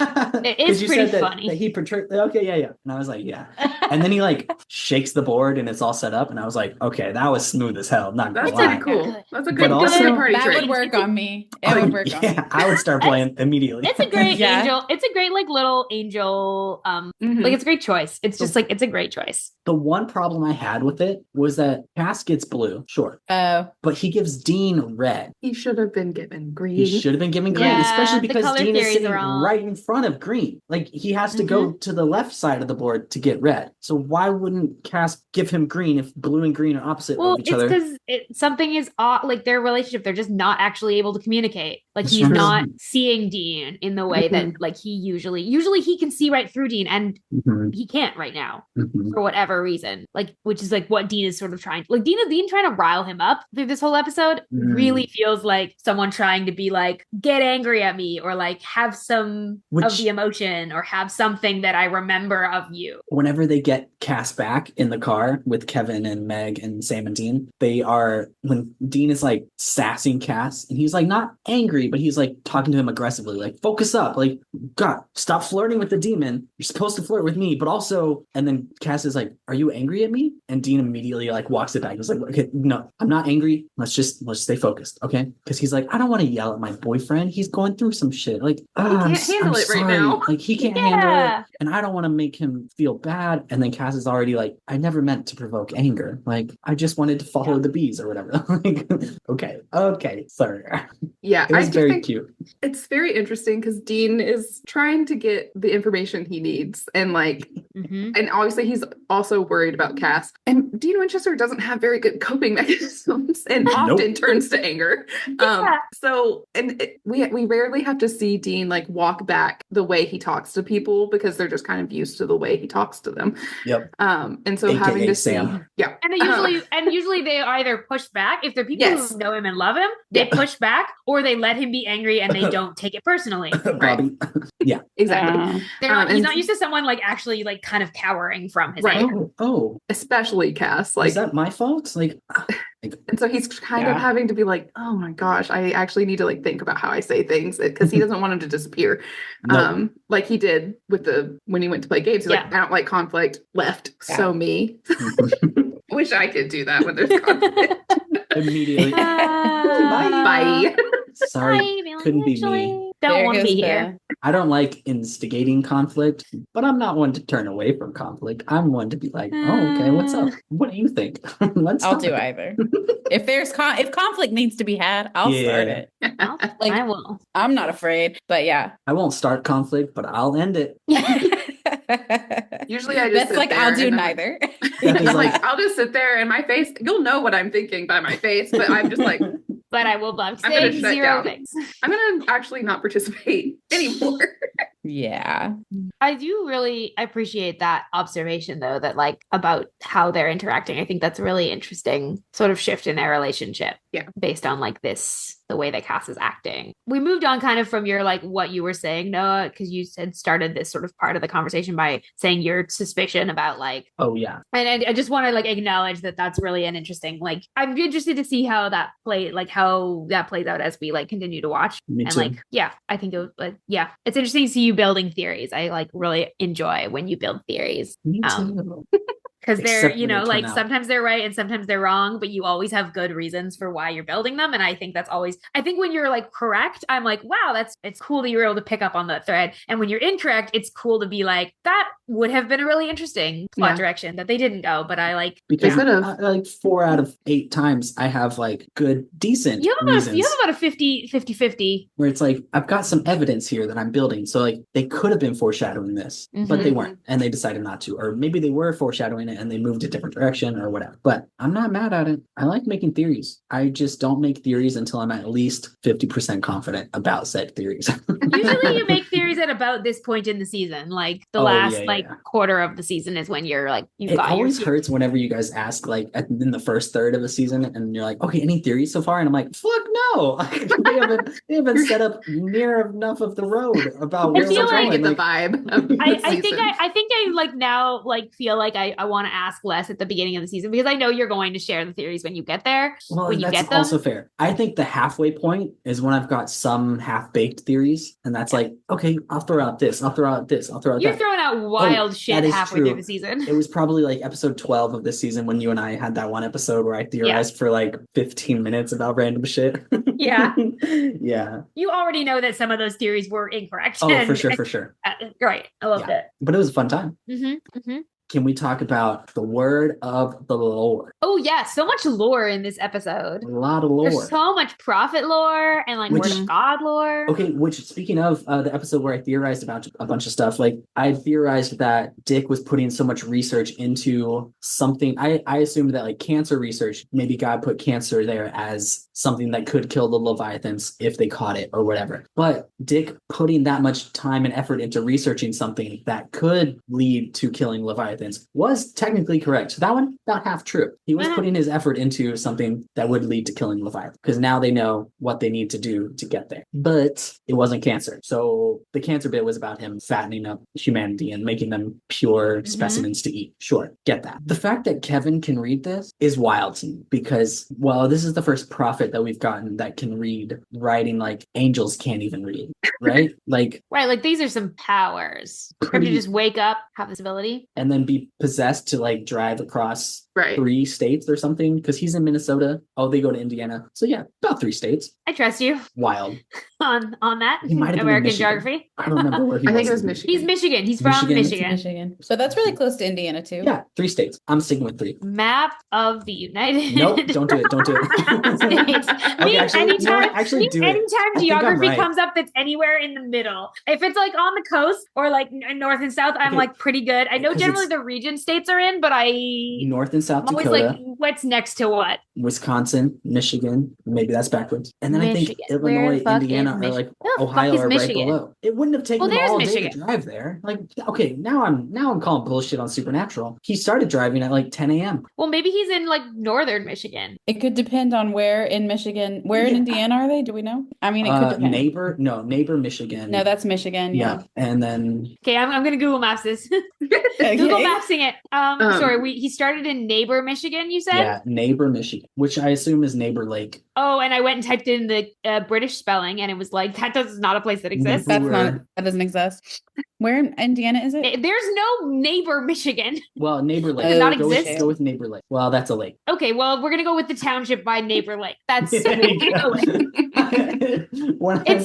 It is you pretty said funny. that he portrayed. Okay, yeah. And I was like, yeah. And then he like shakes the board, and it's all set up. And I was like, okay, that was smooth as hell. Not gonna That's lie. pretty cool. Good. That's a But good, also- that's a good party That trick. would work on me. It would work on me. Yeah, I would start playing immediately. It's a great Yeah. angel. It's a great like little angel. Mhm. Like it's a great choice. It's just like it's a great choice. The one problem I had with it was that Cass gets blue, sure, Oh, but he gives Dean red. He should have been given green. He should have been given green, Yeah, especially the because color Dean is theories sitting are wrong. right in front of green. Like he has to go to the left side of the board to get red. So why wouldn't Cass give him green if blue and green are opposite Well, of each it's other? because something is odd. Like their relationship, they're just not actually able to communicate. Like That's he's true. not seeing Dean in the way that like he usually he can see right through Dean, and Mhm, he can't right now mhm. for whatever reason. Like which is like what Dean is sort of trying. Like Dean trying to rile him up through this whole episode really feels like someone trying to be like get angry at me or like have some of Which- the emotion or have something that I remember of you. Whenever they get Cass back in the car with Kevin and Meg and Sam and Dean, when Dean is like sassing Cass, and he's like not angry, but he's like talking to him aggressively, like focus up, like God, stop flirting with the demon. You're supposed to flirt with me, but also, and then Cass is like, are you angry at me? And Dean immediately like walks it back. He's like, okay, no, I'm not angry. Let's stay focused, okay? Because he's like, I don't want to yell at my boyfriend. He's going through some shit. Like, can't handle it right now. Like he can't handle it, and I don't want to make him feel bad. And then Cass is already like, I never meant to provoke anger. Like, I just wanted to follow the bees or whatever. Like, okay, sorry. Yeah, It was I do very think cute. it's very interesting because Dean is trying to get the information he needs, and like, Mhm. and obviously he's also worried about Cass. And Dean Winchester doesn't have very good coping mechanisms, and often turns to anger. Yeah. So, we rarely have to see Dean like walk back the way he talks to people because they're just kind of used to the way he talks to them. Yep. And so AKA having to Sam. see, yeah, And they usually they either push back if they're people Yes. who know him and love him, they Yeah. push back, or they let him be angry and they don't take it personally. Bobby. exactly. He's and- not used to someone like actually like kind of cowering from his Right. anger. Oh, Especially Cass, is like, that my fault? Like, and so he's kind Yeah. of having to be like, oh my gosh, I actually need to like think about how I say things because he doesn't want him to disappear. no. Like he did with when he went to play games. He's like, I don't like conflict. Left. Yeah. So me. Wish I could do that when there's conflict. Immediately. Bye. Sorry, Bye, couldn't be me. Actually, Don't there want to goes be here. I don't like instigating conflict, but I'm not one to turn away from conflict. I'm one to be like, oh, okay, what's up? What do you think? Let's I'll talk. do either. If if conflict needs to be had, I'll start Yeah. it. I will. I'm not afraid, but yeah. I won't start conflict, but I'll end it. Usually I just That's sit like there I'll do and neither. Beth is I'm like, like, I'll just sit there and my face, you'll know what I'm thinking by my face, but I'm just like, But I will. I'm I'm gonna saying shut zero down. things. I'm gonna actually not participate anymore. Yeah. I do really appreciate that observation though, that like about how they're interacting. I think that's a really interesting sort of shift in their relationship. Yeah. Based on like the way that Cass is acting. We moved on kind of from your like what you were saying, Noah, because you had started this sort of part of the conversation by saying your suspicion about like, oh yeah, and I just want to like acknowledge that that's really an interesting, like, I'm interested to see how that plays out as we like continue to watch. me And too. like, yeah, I think it was, it's interesting to see you building theories. I like really enjoy when you build theories Me um, too. because they're, Except you when they know, turn like out. sometimes they're right and sometimes they're wrong, but you always have good reasons for why you're building them. And I think that's always, I think when you're like correct, I'm like, wow, it's cool that you were able to pick up on that thread. And when you're incorrect, it's cool to be like, that would have been a really interesting plot Yeah. direction that they didn't go, but I like, Because They could've. like 4 out of 8 times I have like good, decent you have reasons about a 50-50. where it's like, I've got some evidence here that I'm building. So like they could have been foreshadowing this, but they Mhm. weren't. And they decided not to. Or maybe they were foreshadowing and they moved a different direction or whatever. But I'm not mad at it. I like making theories. I just don't make theories until I'm at least 50% confident about said theories. Usually you make theories at about this point in the season. Like the last quarter of the season is when you're like, it always hurts whenever you guys ask like in the first third of the season and you're like, okay, any theories so far? And I'm like, fuck no. they haven't set up near enough of the road about where we're trying going. to get the vibe. I think I like now like feel like I want to ask less at the beginning of the season because I know you're going to share the theories when you get there. Well, when you that's get them. also fair. I think the halfway point is when I've got some half-baked theories, and that's like, okay, I'll throw out this, I'll throw out this, I'll throw out You're that. throwing out wild shit halfway through the season. It was probably like episode 12 of this season when you and I had that one episode where I theorized for like 15 minutes about random shit. Yeah. Yeah. You already know that some of those theories were incorrect. Oh, for sure. Great. I loved it. But it was a fun time. Mm-hmm. Can we talk about the word of the Lord? Oh, yeah. So much lore in this episode. A lot of lore. There's so much prophet lore and like word of God lore. Okay, which speaking of the episode where I theorized about a bunch of stuff, like I theorized that Dick was putting so much research into something. I assumed that like cancer research, maybe God put cancer there as something that could kill the Leviathans if they caught it or whatever. But Dick putting that much time and effort into researching something that could lead to killing Leviathans was technically correct. So that one, about half true. He was putting his effort into something that would lead to killing Leviathan because now they know what they need to do to get there. But it wasn't cancer. So the cancer bit was about him fattening up humanity and making them pure specimens to eat. Sure, get that. The fact that Kevin can read this is wild to me because, well, this is the first prophet that we've gotten that can read writing like angels can't even read, right? Like these are some powers. Or to just wake up, have this ability. And then be possessed to like drive across 3 states or something because he's in Minnesota. Oh, they go to Indiana. So yeah, about 3 states. I trust you. Wild. on that. He might have American been geography. I don't remember where he was. I think it was Michigan. He's Michigan. He's from Michigan. So that's really close to Indiana too. Yeah, 3 states. I'm sticking with 3. Map of the United. Nope, don't do it. Don't do it. Okay, anytime geography comes up that's anywhere in the middle. If it's like on the coast or like north and south, I'm like pretty good. I know generally the region states are in, but North and South Dakota. Always like what's next to what? Wisconsin, Michigan. Maybe that's backwards. And then Michigan. I think Illinois, Indiana are like Ohio are right below. It wouldn't have taken him all day to drive there. Like, okay, now I'm calling bullshit on Supernatural. He started driving at like 10 a.m. Well, maybe he's in like northern Michigan. It could depend on where in Michigan. Where in Indiana are they? Do we know? I mean, it could depend. Neighbor, Michigan. No, that's Michigan. Yeah. And then I'm gonna Google Maps this. Okay. Google Mapsing it. Sorry, he started in Neighbor, Michigan, you said? Yeah, Neighbor, Michigan, which I assume is Neighbor Lake. Oh, and I went and typed in the British spelling, and it was like, that is not a place that exists. That doesn't exist. Where in Indiana is it? There's no Neighbor, Michigan. Well, Neighbor Lake. Does not exist. Go with Neighbor Lake. Well, that's a lake. Okay, well, we're gonna go with the township by Neighbor Lake. That's It's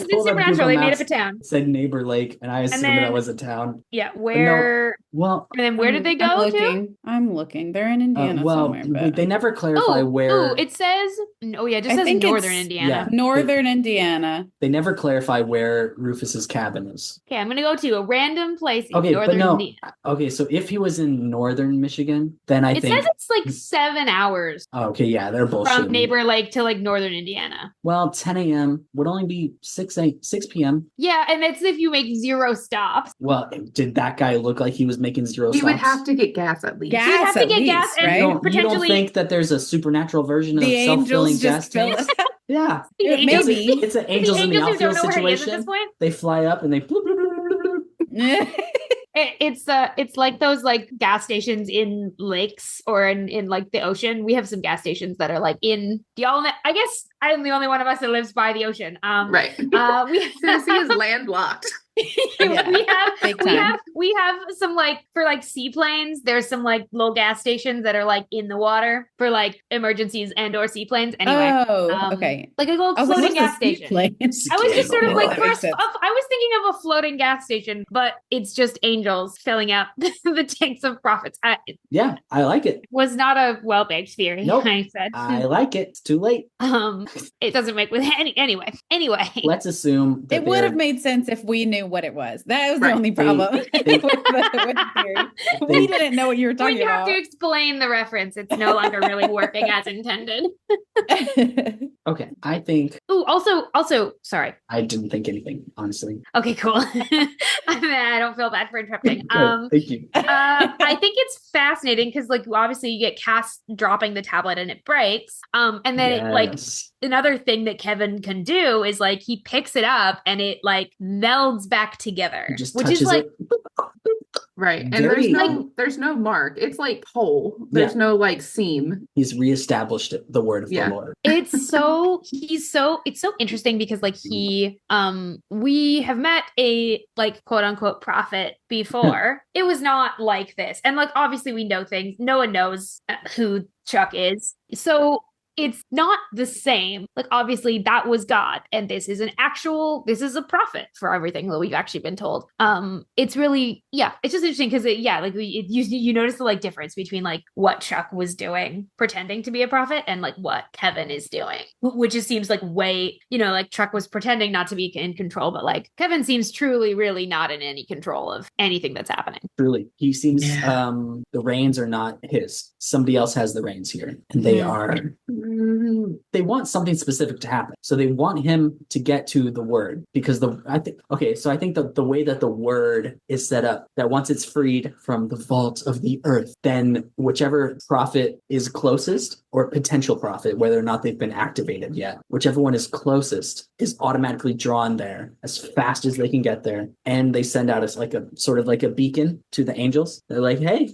Supernatural. They made up a town. It said Neighbor Lake, and I assumed that was a town. Yeah, where? Well, and then where did they go to? I'm looking. They're in Indiana somewhere. But... they never clarify where. Oh, it says. Oh yeah, it just says northern Indiana. Yeah, northern Indiana. They never clarify where Rufus's cabin is. Okay, I'm gonna go to a random place in northern Indiana. Okay, so if he was in northern Michigan, then I think it says it's like 7 hours. Oh, okay, yeah, they're bullshit. From Neighbor Lake to like northern Indiana. Well, 10 a.m. would only be 6 p.m. Yeah, and that's if you make 0 stops. Well, did that guy look like he was making 0 stops? He would have to get gas at least. He'd have to get gas, right? and potentially. You don't think that there's a supernatural version of self-filling gas tanks? Yeah, maybe it's an angels in the outfield situation. They fly up and they. It's like those like gas stations in lakes or in like the ocean. We have some gas stations that are like in y'all. I guess I'm the only one of us that lives by the ocean. Right. Tennessee is landlocked. We have some like for like seaplanes. There's some like little gas stations that are like in the water for like emergencies and or seaplanes. Anyway, okay, like a little floating gas station. I was just sort of like I was thinking of a floating gas station, but it's just angels filling up the tanks of prophets. Yeah, I like it. Was not a well-baked theory. Nope. I said I like it. It's too late. It doesn't make with anyway. Let's assume it would have made sense if we knew knew what it was. That was the Right. only problem with they- the theory. We didn't know what you were When talking you have about. to explain the reference, it's no longer really working as intended. Okay, I think Oh, also, sorry. I didn't think anything, honestly. Okay, cool. I don't feel bad for interrupting. Good, thank you. I think it's fascinating because, like, obviously you get Cass dropping the tablet and it breaks. And then it, like, Yes. another thing that Kevin can do is, like, he picks it up and it, like, melds back together, He just which is touches like, it. Right. And Very- there's no mark. It's like whole. There's no like seam. He's reestablished it, the word of Yeah. the Lord. it's so interesting because, like, we have met a, like, quote unquote prophet before. It was not like this, and, like, obviously we know things. No one knows who Chuck is, so it's not the same. Like, obviously that was God, and this is a prophet for everything that we've actually been told. It's really, it's just interesting because you notice the, like, difference between, like, what Chuck was doing pretending to be a prophet and, like, what Kevin is doing, which just seems like way, like, Chuck was pretending not to be in control, but, like, Kevin seems truly really not in any control of anything that's happening. Truly. He seems the reins are not his. Somebody else has the reins here. And they they want something specific to happen. So they want him to get to the word because I think that the way that the word is set up, that once it's freed from the vault of the earth, then whichever prophet is closest, or potential prophet, whether or not they've been activated yet, whichever one is closest is automatically drawn there as fast as they can get there. And they send out as like a sort of like a beacon to the angels. They're like, hey,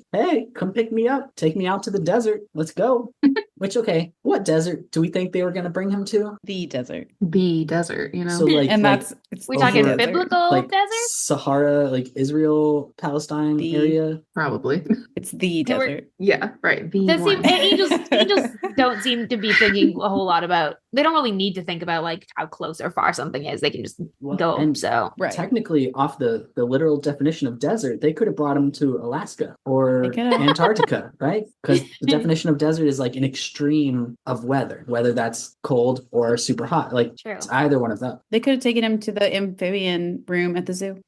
come pick me up. Take me out to the desert. Let's go. Which, okay, what desert do we think they were going to bring him to? The desert. The desert, you know. So like, And like, that's it's We the talking desert. biblical like desert? Sahara, like Israel, Palestine area. Probably. It's the They were- desert. Yeah, right. The Does seem, one. angels don't seem to be thinking a whole lot about. They don't really need to think about, like, how close or far something is. They can just go. And So Right. technically, off the literal definition of desert, they could have brought him to Alaska They or could have. Antarctica, right? Because the definition of desert is like an extreme of weather, whether that's cold or super hot. Like, True. it's either one of them. They could have taken him to the amphibian room at the zoo.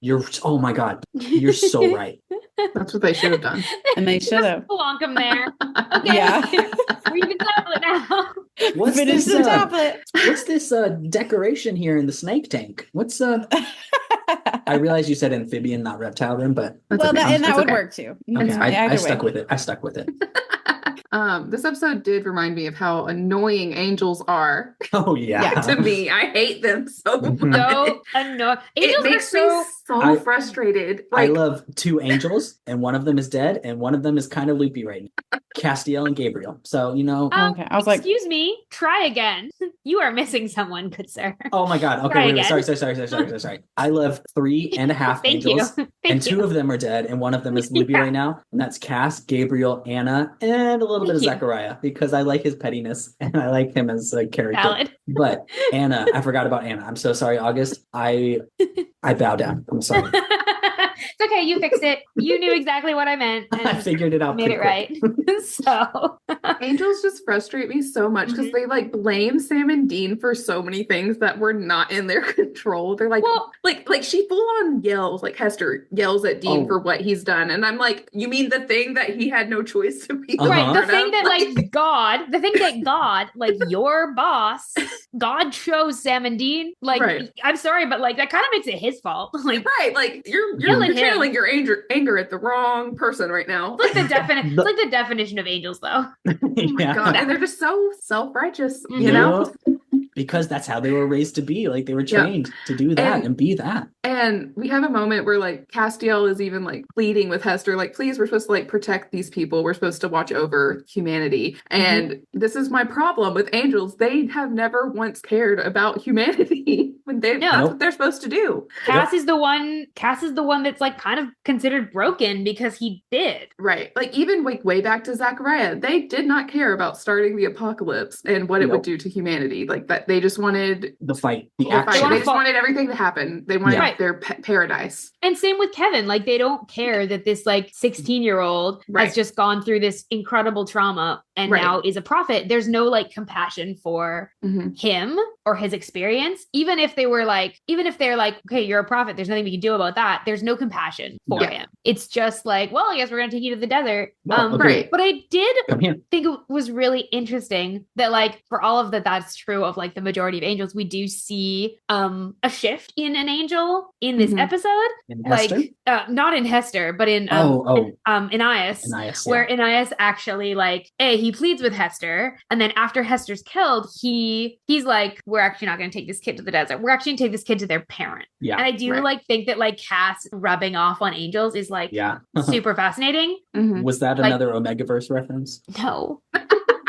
Oh my God, you're so right. That's what they should have done. And they should have. Plonk him there. Okay. Yeah. Read the tablet now. What's Finish this, the tablet. What's this decoration here in the snake tank? What's I realize you said amphibian, not reptile room, but That's Well, okay. that, and that It's would okay. work too. okay, It's I either stuck way. with it. I stuck with it. This episode did remind me of how annoying angels are Oh yeah. to me. I hate them so Mhm. much. So annoying. It Angels are makes so. me so I- frustrated. I Like, love two angels, and one of them is dead, and one of them is kind of loopy right now. Castiel and Gabriel. So, Okay, I was like, Excuse me. Try again. You are missing someone, good sir. oh my God. Okay, Try wait, again. sorry. I love 3.5 Thank angels, you. and Thank two you. of them are dead, and one of them is loopy Yeah. right now, and that's Cass, Gabriel, Anna, and a little bit of Thank you. Zechariah, because I like his pettiness, and I like him as a character. Valid. But Anna, I forgot about Anna. I'm so sorry, August. I bow down. I'm sorry. It's okay. You fixed it. You knew exactly what I meant. I And figured it out. made it pretty quick. right. So angels just frustrate me so much because they like blame Sam and Dean for so many things that were not in their control. They're like, Well- like she full on yells, like Hester yells at Dean Oh. for what he's done, and I'm like, you mean the thing that he had no choice to be Uh-huh. right, the part thing of? that God, like your boss, God chose Sam and Dean. Like, Right. I'm sorry, but like that kind of makes it his fault. Like, Right, like you're Yell at him. channeling your anger at the wrong person right now. it's like it's like the definition of angels, though. Yeah. God, and they're just so self-righteous, Mhm. you know? Because that's how they were raised to be. Like, they were Yeah. trained to do that and be that. And we have a moment where like Castiel is even like pleading with Hester, like, please, we're supposed to like protect these people. We're supposed to watch over humanity. And this is my problem with angels. They have never once cared about humanity when No. that's what they're supposed to do. Cass is the one that's like kind of considered broken because he did. Right. Like even like way back to Zechariah, they did not care about starting the apocalypse and what it would Nope. do to humanity. Like that they just wanted The fight, the the fight. action. They just wanted everything to happen. They wanted Right. their paradise. And same with Kevin. Like, they don't care that this like 16-year-old Right. has just gone through this incredible trauma and Right. now is a prophet. There's no like compassion for him or his experience. Even if they're like, okay, you're a prophet, there's nothing we can do about that. There's no compassion for him. It's just like, well, I guess we're gonna take you to the desert. Well, okay. Right. But I did Come here. think it was really interesting that like for all of that's true of like the majority of angels, we do see a shift in an angel in this episode. In like Hester? Not in Hester, but in Anias, where Anias actually like he pleads with Hester, and then after Hester's killed, he's like, we're actually not going to take this kid to the desert. We're actually going to take this kid to their parent. Yeah. And I do like think that like Cass rubbing off on angels is like super fascinating. Was that another Omegaverse reference? No.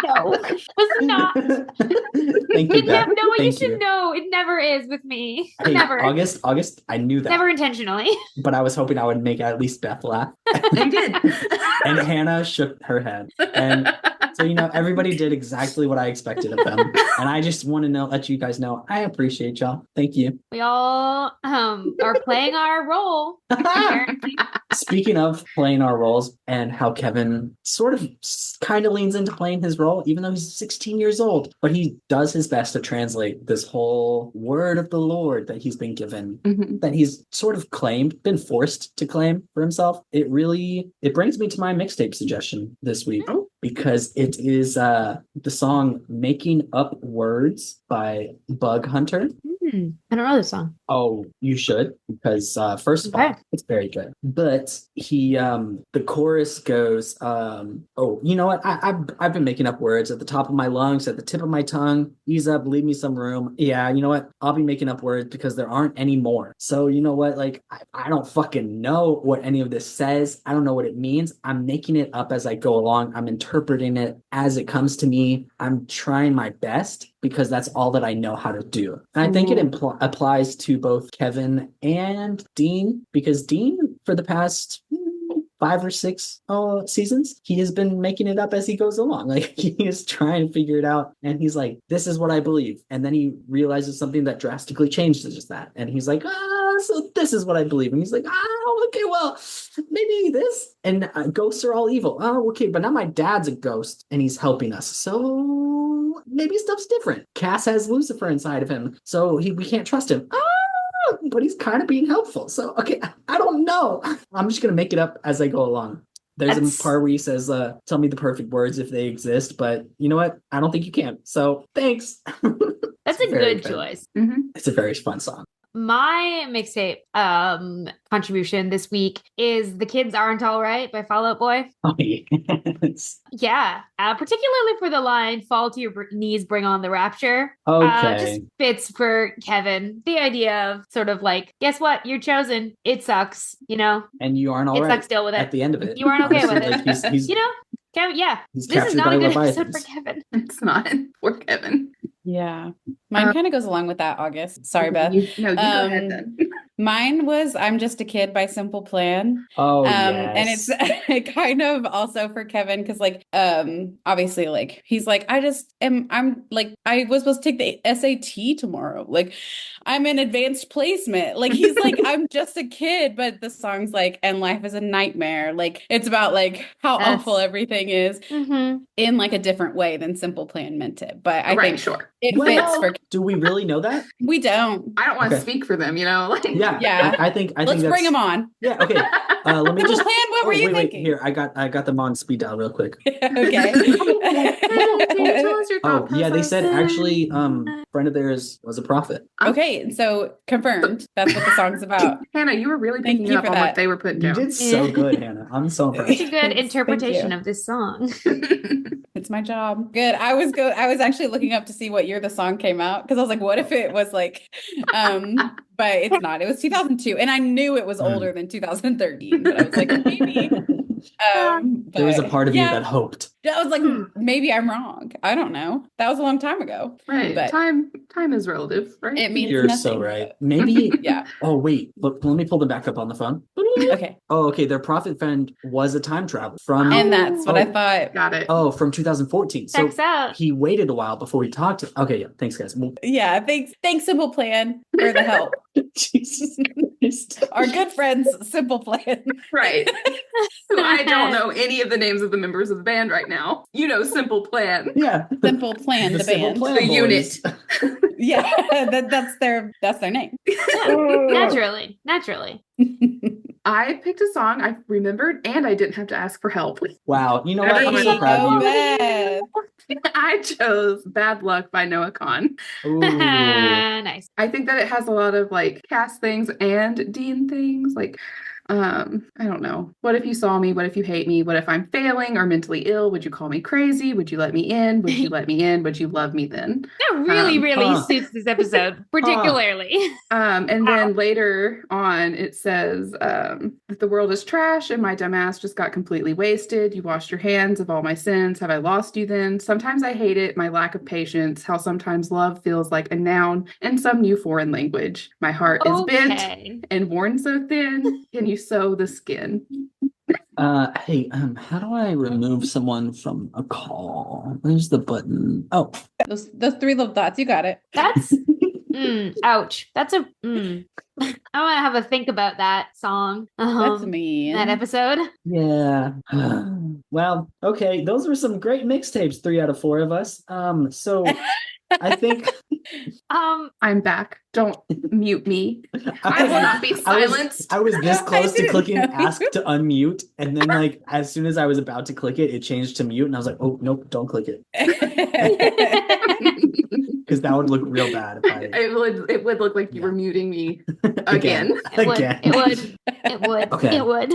No, it was not. Thank you, Beth. No, you Thank should know. It never is with me. Hey, Never. August, I knew that. Never intentionally. But I was hoping I would make at least Beth laugh. You did. And Hannah shook her head. And so, everybody did exactly what I expected of them. And I just want to let you guys know, I appreciate y'all. Thank you. We all are playing our role. Speaking of playing our roles and how Kevin sort of kind of leans into playing his role, even though he's 16 years old, but he does his best to translate this whole word of the Lord that he's been given, that he's sort of been forced to claim for himself. It brings me to my mixtape suggestion this week. Because it is the song Making Up Words by Bug Hunter. I don't know this song. Oh, you should, because first of all, it's very good. But he, the chorus goes, oh, you know what? I've been making up words at the top of my lungs, at the tip of my tongue. Ease up, leave me some room. Yeah, you know what? I'll be making up words because there aren't any more. So you know what? Like, I don't fucking know what any of this says. I don't know what it means. I'm making it up as I go along. I'm interpreting it as it comes to me. I'm trying my best because that's all that I know how to do. And I think it applies to both Kevin and Dean, because Dean, for the past 5 or 6 seasons, he has been making it up as he goes along. Like, he is trying to figure it out, and he's like, this is what I believe. And then he realizes something that drastically changes that. And he's like, so this is what I believe. And he's like, okay, well, maybe this. And ghosts are all evil. Oh, okay, but now my dad's a ghost, and he's helping us. So maybe stuff's different. Cass has Lucifer inside of him, so we can't trust him. But he's kind of being helpful. So, okay, I don't know. I'm just going to make it up as I go along. There's a part where he says, tell me the perfect words if they exist, but you know what? I don't think you can. So, thanks. That's a good choice. It's a very fun song. My mixtape contribution this week is The Kids Aren't All Right by Fall Out Boy. Oh, yes. Yeah, particularly for the line, fall to your knees, bring on the rapture. Okay. Just fits for Kevin. The idea of sort of like, guess what? You're chosen. It sucks, And you aren't all right. It sucks deal with it. At the end of it. You aren't okay with it. Like he's Kevin, he's this is not a good episode Leviathans. for Kevin. It's not. Poor Kevin. Yeah. Mine kind of goes along with that, August. Sorry, Beth. You go ahead then. Mine was I'm Just a Kid by Simple Plan. Oh, And yes. it's kind of also for Kevin because obviously like he's like, I'm like, I was supposed to take the SAT tomorrow. Like, I'm in advanced placement. Like, he's like, I'm just a kid, but the song's like, and life is a nightmare. Like, it's about like how awful everything is in like a different way than Simple Plan meant it. But I think it fits for. Do we really know that? We don't. I don't want to speak for them, Like, yeah. I think Let's bring them on. Yeah. Okay. Let me just. Plan. What were you thinking? Here, I got them on speed dial real quick. Okay. Oh yeah, they said actually, friend of theirs was a prophet. Okay, so confirmed. That's what the song's about. Hannah, you were really picking up on what they were putting down. You did so good, Hannah. I'm so impressed. It's a good interpretation of this song. It's my job. Good. I was actually looking up to see what year the song came out because I was like, what if it was like, but it's not. It was 2002, and I knew it was older than 2013. But I was like, maybe. There was a part of you that hoped. I was like, maybe I'm wrong. I don't know. That was a long time ago. Right. But time is relative, right? It means you're nothing. So right. Maybe. Yeah. Oh wait. Look, let me pull them back up on the phone. Okay. Oh, okay. Their prophet friend was a time traveler from, and that's what I thought. Got it. Oh, from 2014. So checks out. He waited a while before he talked to. Okay. Yeah. Thanks, guys. Yeah. Thanks, Simple Plan, for the help. Jesus. Our good friends, Simple Plan. Right. Who I don't know any of the names of the members of the band right now. You know, Simple Plan. Yeah. Simple Plan, the Simple band. Plan The boys. unit. Yeah, that's their name. Naturally. I picked a song I remembered and I didn't have to ask for help. Wow. You know what? I'm so Everyone- proud of you. Beth. I chose Bad Luck by Noah Kahn. Ooh. Nice. I think that it has a lot of like Cass things and Dean things. Like, I don't know. What if you saw me? What if you hate me? What if I'm failing or mentally ill? Would you call me crazy? Would you let me in? Would you let me in? Would you love me then? That really Huh. suits this episode, particularly. And then later on, it says that the world is trash and my dumb ass just got completely wasted. You washed your hands of all my sins. Have I lost you then? Sometimes I hate it, my lack of patience, how sometimes love feels like a noun in some new foreign language. My heart is bent and worn so thin. Can you sew the skin? Hey, how do I remove someone from a call? Where's the button? Oh, Those three little dots. You got it. That's ouch. That's a I want to have a think about that song. That's mean. That episode. yeah. Well, okay. Those were some great mixtapes. 3 out of 4 of us. So I think I'm back. Don't mute me. I will not be silenced. I was this close to didn't clicking know. ask to unmute, and then like as soon as I was about to click it, it changed to mute, and I was like, oh nope, don't click it. Because that would look real bad if I It would look like you were muting me again. again. It would. Okay. It would.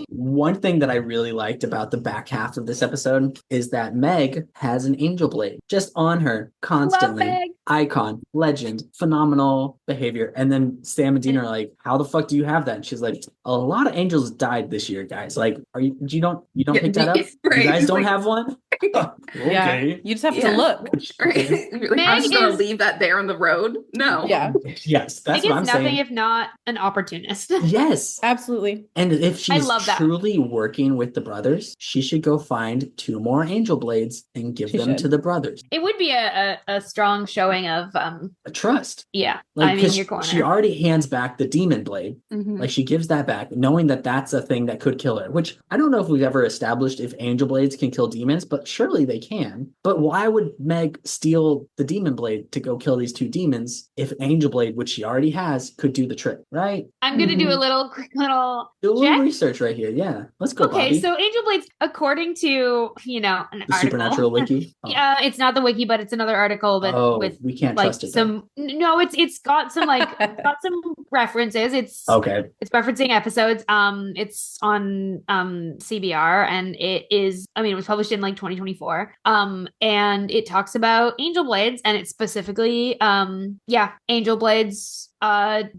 One thing that I really liked about the back half of this episode is that Meg has an angel blade just on her constantly. Love Meg. Icon, legend, phenomenal behavior. And then Sam and Dean are like, "How the fuck do you have that?" And she's like, "A lot of angels died this year, guys. Like, you don't Yeah, pick that up? right. You guys It's don't like- have one? Yeah, Okay. you just have Yeah. to look. Right? You're like, Meg I'm just gonna is- leave that there on the road. No. Yeah, Yes, that's Meg what is I'm nothing saying. if not an opportunist. Yes. absolutely. And if she's love that. truly working with the brothers, she should go find 2 more angel blades and give She them should. to the brothers. It would be a strong showing of Trust. yeah. Like, I'm in 'cause your corner. she already hands back the demon blade. Mhm. Like, she gives that back, knowing that that's a thing that could kill her, which I don't know if we've ever established if angel blades can kill demons, but surely they can. But why would Meg steal the demon blade to go kill these 2 demons if an angel blade, which she already has, could do the trick, right? I'm gonna do a little Do a little check. research right here. Yeah. Let's go, Okay, Bobby. so angel blades, according to an the article. Supernatural Wiki. Oh. Yeah, it's not the wiki, but it's another article that with we can't like trust it. then. no, it's got some got some references. It's Okay. it's referencing episodes. It's on CBR, and it was published in like 2024. And it talks about angel blades, and it specifically angel blades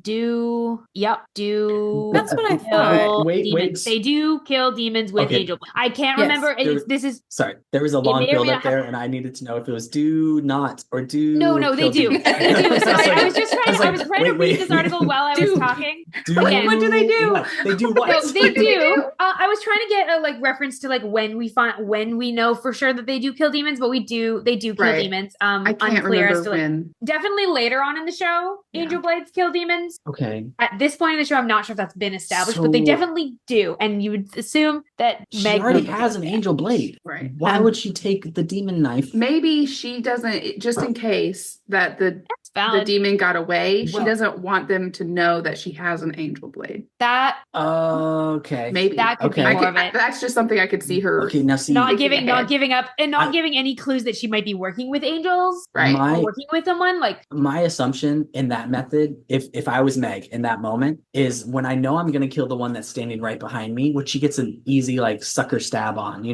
do That's what I kill thought. Wait, demons. They do kill demons with Okay. angel blades. I can't Yes. remember. This is Sorry, there was a long may or may build up not have- there, and I needed to know if it was do not or do. no, they kill do. demons. They do. So I was just trying. I was like, trying to wait, read this article while I was Do. talking. Do Again. What do they do? What? They do what? No, they do. I was trying to get a reference to when we know for sure that they do kill demons, but they do kill Right. demons. I can't Unclear as remember to when. definitely later on in the show, Yeah. angel blades kill demons. Okay. At this point in the show, I'm not sure if that's been established, but they So- definitely do. And you would assume that She Meg already would- has an angel blade. Right. Why would she take the demon knife? Maybe she doesn't, just in case that the That's valid. demon got away, she Well- doesn't want them to know that she has an angel blade. that Okay. Maybe. that could Okay. be more of it. That's just something I could see her. Okay, now see. Not thinking giving ahead. up and not I- giving any clues that she might be working with angels Right. or working with someone. Like My assumption in that method, if I was Meg in that moment, is when I know I'm gonna kill the one that's standing right behind me, which she gets an easy like sucker stab on,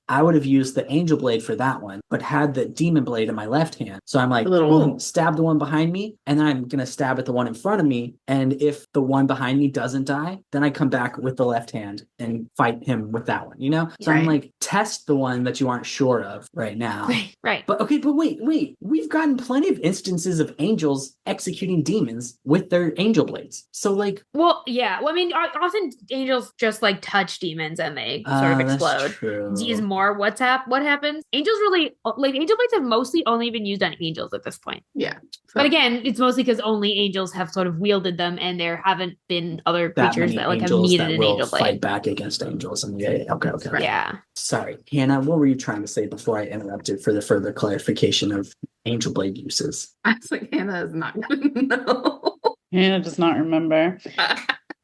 I would have used the angel blade for that one, but had the demon blade in my left hand. So I'm like, A little- boom, stab the one behind me, and then I'm gonna stab at the one in front of me. And if the one behind me doesn't die, then I come back with the left hand and fight him with that one, So I'm Right. like, test the one that you aren't sure of right now. right. But wait. We've gotten plenty of instances of angels executing demons with their angel blades. So like, Well, yeah. Well, I mean, often angels just like touch demons and they sort of that's explode. true. Is more what happens. Angels really like angel blades have mostly only been used on angels at this point. Yeah. So But again, it's mostly because only angels have sort of wielded them, and there haven't been other that creatures many that like have angels needed that an will angel blade. fight back against angels. And okay. Right. Yeah. Sorry, Hannah, what were you trying to say before I interrupted for the further clarification of angel blade uses? I was like, Hannah is not going to know. Hannah does not remember.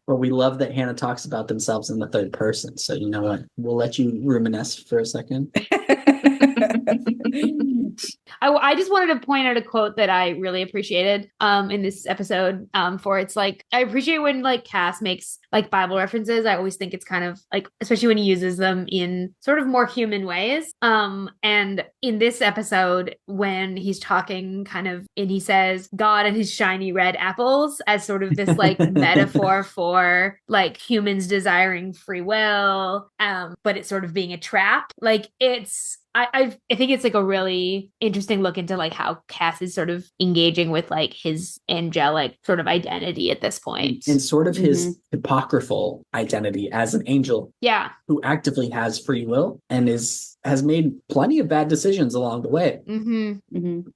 Well, we love that Hannah talks about themselves in the third person. So you know what? We'll let you reminisce for a second. I just wanted to point out a quote that I really appreciated in this episode for it's like I appreciate when like Cass makes like Bible references. I always think it's kind of like, especially when he uses them in sort of more human ways. And in this episode, when he's talking kind of and he says God and his shiny red apples as sort of this like metaphor for like humans desiring free will, but it's sort of being a trap. Like it's I think it's like a really interesting look into like how Cass is sort of engaging with like his angelic sort of identity at this point. And sort of his apocryphal identity as an angel. Yeah. Who actively has free will and has made plenty of bad decisions along the way.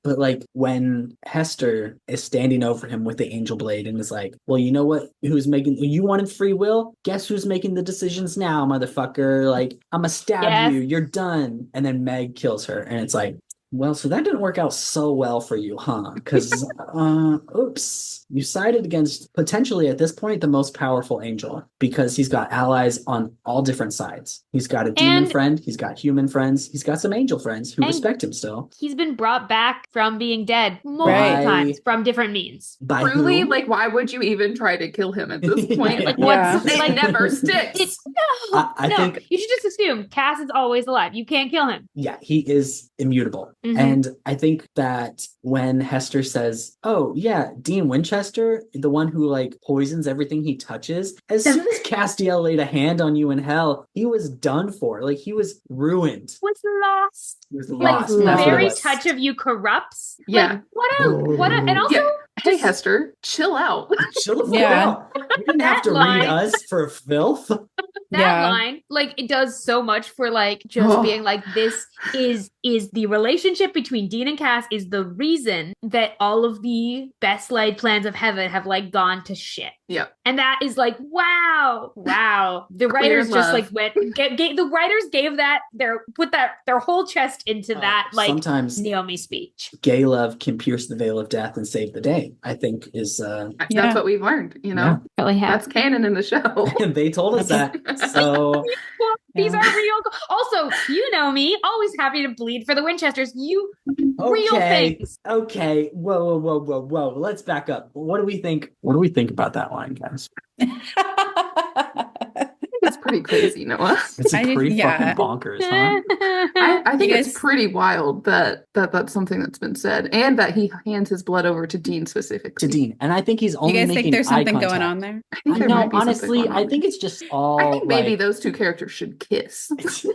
But like when Hester is standing over him with the angel blade and is like, well, you know what? You wanted free will? Guess who's making the decisions now, motherfucker? Like, I'm gonna stab you. You're done. And then Meg kills her. And it's like, well, so that didn't work out so well for you, huh? Because, oops, you sided against potentially at this point the most powerful angel because he's got allies on all different sides. He's got a demon friend, he's got human friends, he's got some angel friends who respect him still. He's been brought back from being dead multiple times from different means. Truly, like, why would you even try to kill him at this point? Like, it never sticks. I think you should just assume Cass is always alive. You can't kill him. Yeah, he is immutable. And I think that when Hester says, oh, yeah, Dean Winchester, the one who like poisons everything he touches, as soon as Castiel laid a hand on you in hell, he was done for. Like, he was ruined. Was lost. He was like, lost. the very touch of you corrupts. Yeah. Like, and also, hey, Hester, chill out. Chill the fuck out. You didn't have to read us for filth. That line, like, it does so much for like just being like, this is the relationship between Dean and Cass is the reason that all of the best laid plans of heaven have like gone to shit. Yeah. And that is like, wow. The writers just like the writers gave that their whole chest into that like sometimes Naomi speech. Gay love can pierce the veil of death and save the day, I think is that's what we've learned, you know. Really that's canon in the show. And they told us that. So these are real. Also, you know me, always happy to bleed for the Winchesters. Real things. Okay. Whoa. Let's back up. What do we think about that line, guys? It's pretty crazy, Noah. It's pretty fucking bonkers, huh? I think it's pretty wild that that's something that's been said, and that he hands his blood over to Dean specifically. To Dean, and I think he's only. You guys making think there's something eye contact. going on there? I know, honestly, I think it's just all. I think maybe those two characters should kiss.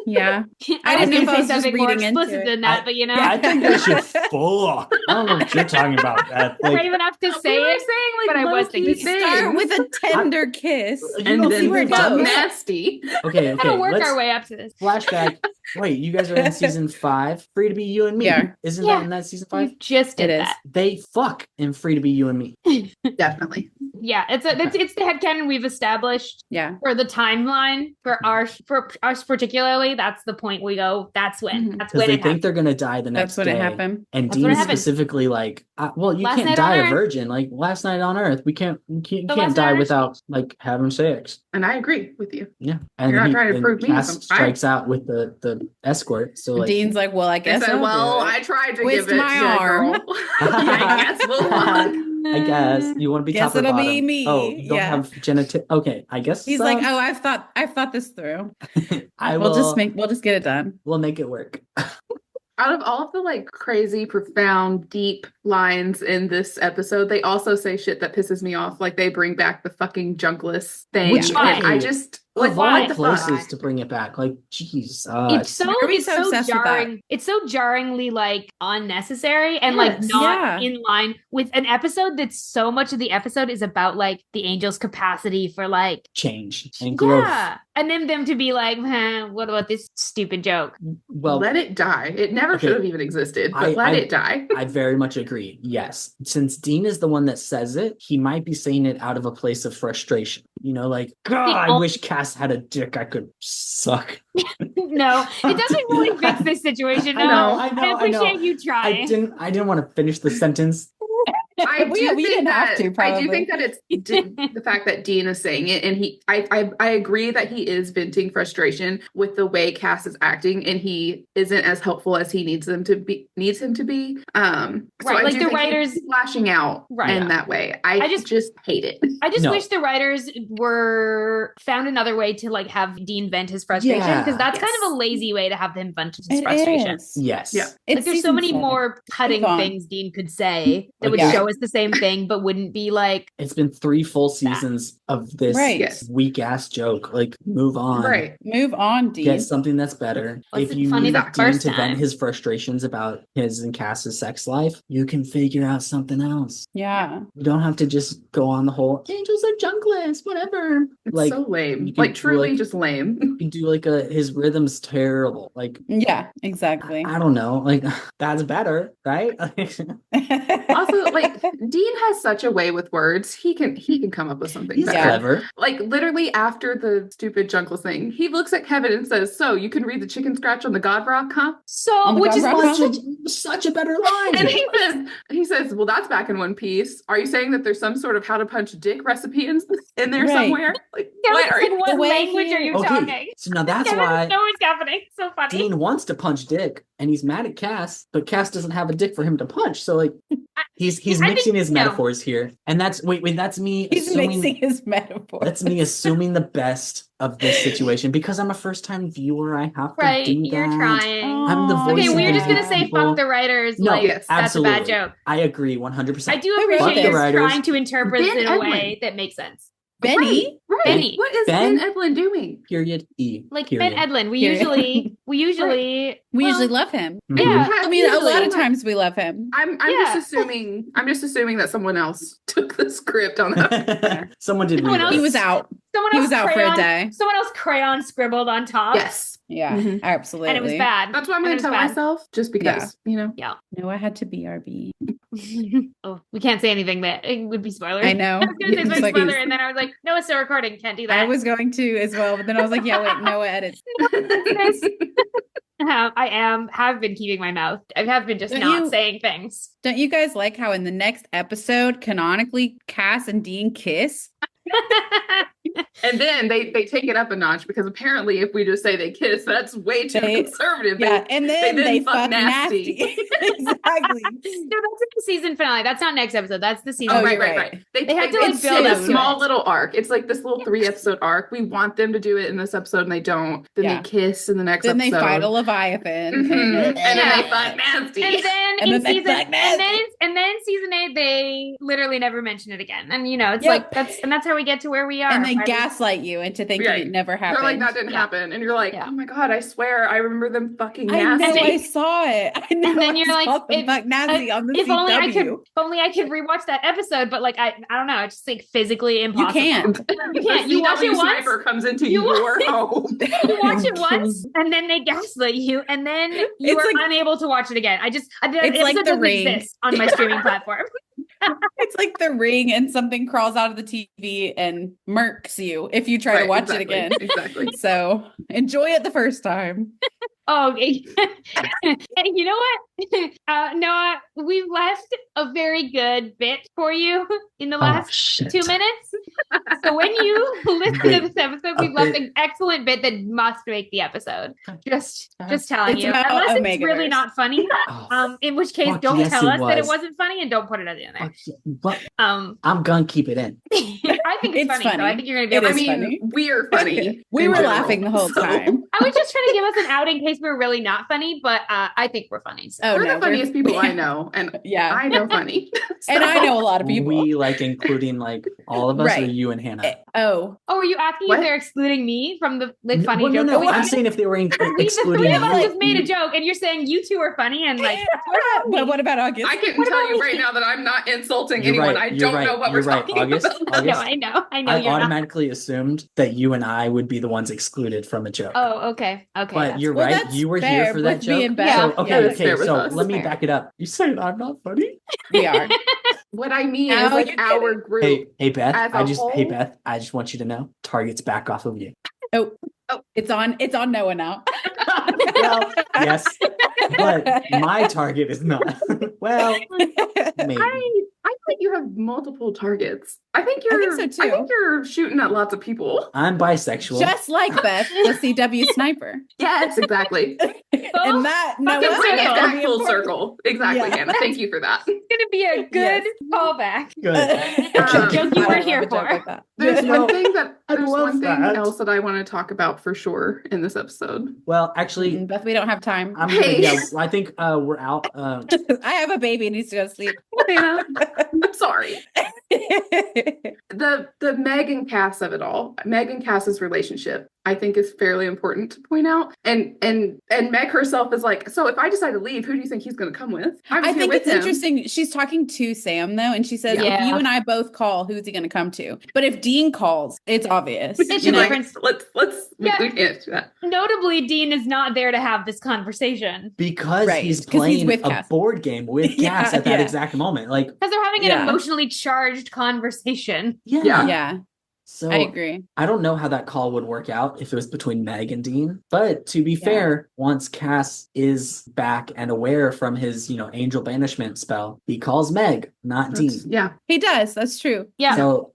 Yeah, I didn't didn't know if I say was just something more reading into explicit it. than that, but you know, Yeah, I think they should fuck. I don't know what you're talking about. That like, brave enough to say it, saying, like, but I was thinking Start with a tender kiss, and then where it goes. nasty. Okay. We'll work our way up to this. Flashback. Wait, you guys are in season 5. Free to be you and me. Yeah. Isn't that in that season 5? You just did that. They fuck in Free to Be You and Me. Definitely. Yeah, it's the headcanon we've established. Yeah. For the timeline for us particularly, that's the point we go. That's when. That's when they it think they're gonna die the next day. That's when it happened. And That's Dean specifically like, well, you Last can't night die on a Earth. virgin. Like last night on Earth, you can't Last die night on without like having sex. And I agree with you. Yeah, and You're not trying to prove me Cass something. strikes out with the escort. So like, Dean's like, well, I guess. said, I'll well, do it. I tried to Twist give it my to a arm. girl. I guess we'll walk. I guess you want to be Guess top or it'll bottom. be me. Oh, you don't have genital. Okay, I guess He's so. like, oh, I've thought this through. We'll just get it done. We'll make it work. Out of all of the like crazy, profound, deep lines in this episode, they also say shit that pisses me off. Like they bring back the fucking junkless thing. Which and I I hate. just Of all why? places to bring it back, like, jeez. It's so Why are we so obsessed with that? jarring. It's so jarringly like unnecessary and like Yes. not in line with an episode that's so much of the episode is about like the angel's capacity for like change and growth. yeah. And then them to be like, what about this stupid joke? Well, let it die. It never Okay. should have even existed, but let it die. I very much agree. Yes. Since Dean is the one that says it, he might be saying it out of a place of frustration. You know, like, God, I wish Cass had a dick I could suck. No, it doesn't really fix this situation. No, I know. appreciate you trying. I didn't want to finish the sentence. I do we think didn't that, have to, I probably. do think that it's the fact that Dean is saying it, and I agree that he is venting frustration with the way Cass is acting, and he isn't as helpful as he needs him to be. So Right, I like do the think writers- he's flashing out in that way. I just hate it. I just No. wish the writers were found another way to like have Dean vent his frustration because that's kind of a lazy way to have him vent his frustration. Yes. Yeah. Like there's so many more cutting Move on. things Dean could say that would Yeah. show us the same thing, but wouldn't be like It's been 3 full seasons of this Right. Yes. weak ass joke. Like, move on. Right. Move on, Dean. Get something that's better. Wasn't If you funny need the Dean first to vent time. his frustrations about his and Cass's sex life, you can figure out something else. Yeah. You don't have to just go on the whole angels are junkless, whatever. It's Like, so lame. you can Like do, truly like- just lame. you can do like his rhythm's terrible. Like, Yeah, exactly. I don't know. Like, that's better, right? Also, like Dean has such a way with words. He can come up with something He's better. clever. Like literally after the stupid junkless thing, he looks at Kevin and says, "So you can read the chicken scratch on the God Rock, huh?" Oh my which God, is Rock. Such a better line. And he says, "Well, that's back in One Piece. Are you saying that there's some sort of how to punch dick recipe in there Right. somewhere? Like, Kevin's what are like, you?" what The way language he- are you Okay, talking? so now that's Kevin why doesn't know what's happening. It's so funny. Dean wants to punch Dick, and he's mad at Cass, but Cass doesn't have a dick for him to punch. So like, he's I mixing think- his no. metaphors here, and that's that's me He's assuming mixing his metaphor. that's me assuming the best of this situation because I'm a first time viewer. I have to Right, do you're that. trying. I'm the voice Okay, of we were the just gonna say people. fuck the writers. No, like yes, that's a bad absolutely. joke. I agree 100%. I do Who wrote appreciate this? you Writers. trying to interpret Ben it in a Edlund. way that makes sense. Benny? Right. Benny. What is Ben? Ben Edlund doing? Period. E. Like period. Ben Edlund, we Period. usually We well, usually love him. Mhm. Yeah, I mean, a lot usually. of times we love him. I'm Yeah. just assuming that someone else took the script on that. Someone did Someone read else- He this. was out. Someone He else was out for a crayon, day. Someone else crayon scribbled on top. Yes. Yeah, Mhm. absolutely. And it was bad. That's what I'm And going it to was tell bad. myself, just because, you know. Noah had to BRB. Oh, we can't say anything that it would be spoiler. I know. I was gonna say It's something like- spoiler, and then I was like, no, it's still recording. Can't do that. I was going to as well, but then I was like, yeah, wait, Noah edits. I have been keeping my mouth. I have been just Don't not you- saying things. Don't you guys like how in the next episode, canonically, Cass and Dean kiss? And then they take it up a notch because apparently if we just say they kiss, that's way too They- conservative. Yeah, and then they fuck fuck nasty. nasty. Exactly. No, that's in the season finale. That's not next episode. That's the season. Oh, right, you're right, right. right. They have to, like, it's build a up to small it. little arc. It's like this little 3-episode arc. We want them to do it in this episode and they don't. Then Yeah. they kiss in the next Then they episode. fight a Leviathan. Mhm. And then Yeah. they fuck nasty. And then And in then they season, fuck and then in season 8, they literally never mention it again. And you know, it's Yep. like that's how we get to where we are. And they Right? gaslight you into thinking Right. it never They're happened. like, that didn't Yeah. happen. And you're like, Yeah. oh my God, I swear I remember them fucking I know nasty. I saw it. I know then I you're saw like, them if- fuck nasty on the If CW. only I could rewatch that episode, but like I don't know, it's just like physically impossible. can't. You can't. You watch it CW once. sniper comes into You your home. You watch it once, and then they gaslight you, and then you It's are like- unable to watch it again. The It's like episode The doesn't Ring. exist on my streaming platform. It's like The Ring and something crawls out of the TV and murks you if you try to Right, watch exactly, it again. Exactly. So enjoy it the first time. Oh, okay. And you know what, Noah? We've left a very good bit for you in the last shit. 2 minutes. So when you listen to Wait, this episode, a we've left bit- an excellent bit that must make the episode. Just telling It's you, about unless it's Omega really Verse. not funny. Oh, In which case, fuck don't yes, tell it us that it was. wasn't funny, and don't put it in there. fuck yeah. But Um, I'm gonna keep it in. I think it's, It's funny, so I funny. think you're gonna be It able is to. I mean, funny. we're funny. We in were general, laughing the whole so- time. I was just trying to give us an out in case we're really not funny, but I think we're funny. So. Oh, We're no, the funniest people I know, and Yeah. I know funny. And I know a lot of people. We like including like all of us, or Right. you you and Hannah? Oh, are you asking What? if they're excluding me from the funny Well, joke? no. We- I'm saying if they were we, the excluding three of us you. just made a joke, and you're saying you two are funny, and like, but what about August? I can What tell about you me? right now that I'm not insulting You're anyone. right, I you're don't know right, what you're we're right. talking August, about. August. I know I you're not. automatically assumed that you and I would be the ones excluded from a joke. Oh, okay. But that's you're Well, right. that's You were fair here for that with me joke. and Beth. Yeah. So, okay, That's fair with so us. let me Fair. back it up. You saying I'm not funny? We are. What I mean Now is like you get our it. group. Hey Beth, as a hey whole? Beth, I just want you to know, Target's back off of you. Oh, it's on Noah now. Well, yes, but my target is not. Well, maybe. I think you have multiple targets. I think I you're. think so, I too. think you're shooting at lots of people. I'm bisexual. Just like Beth, the CW sniper. Yes, exactly. And that Fucking Noah Bring circle. it is gonna back be full important. circle. Exactly, Yeah. Hannah. Thank you for that. It's gonna be a good Yes. callback. Good. Joke you I were love here a joke for. like that. There's No, one thing that I there's love one thing that. else that I want to talk about for sure in this episode. Well, actually, Beth, we don't have time. I'm gonna. Hey. Yeah, I think we're out. I have a baby and needs to go to sleep. Hannah, I'm sorry. The Meg and Cass of it all, Meg and Cass's relationship, I think is fairly important to point out. And Meg herself is like, so if I decide to leave, who do you think he's going to come with? was I here think with it's him. interesting. She's talking to Sam though, and she says, Yeah. "If you and I both call, who's he going to come to?" But if Dean calls, it's obvious. It's She's a like, difference. let's Yeah. we can't do that. Notably, Dean is not there to have this conversation because Right, he's 'cause he's playing with a Cass. board game with Yeah, Cass at that yeah. exact moment. Like, because they're having an Yeah. emotionally charged conversation. Yeah. Yeah, So I agree. I don't know how that call would work out if it was between Meg and Dean. But to be fair, once Cass is back and aware from his, angel banishment spell, he calls Meg, not Dean. Yeah. He does. That's true. Yeah. So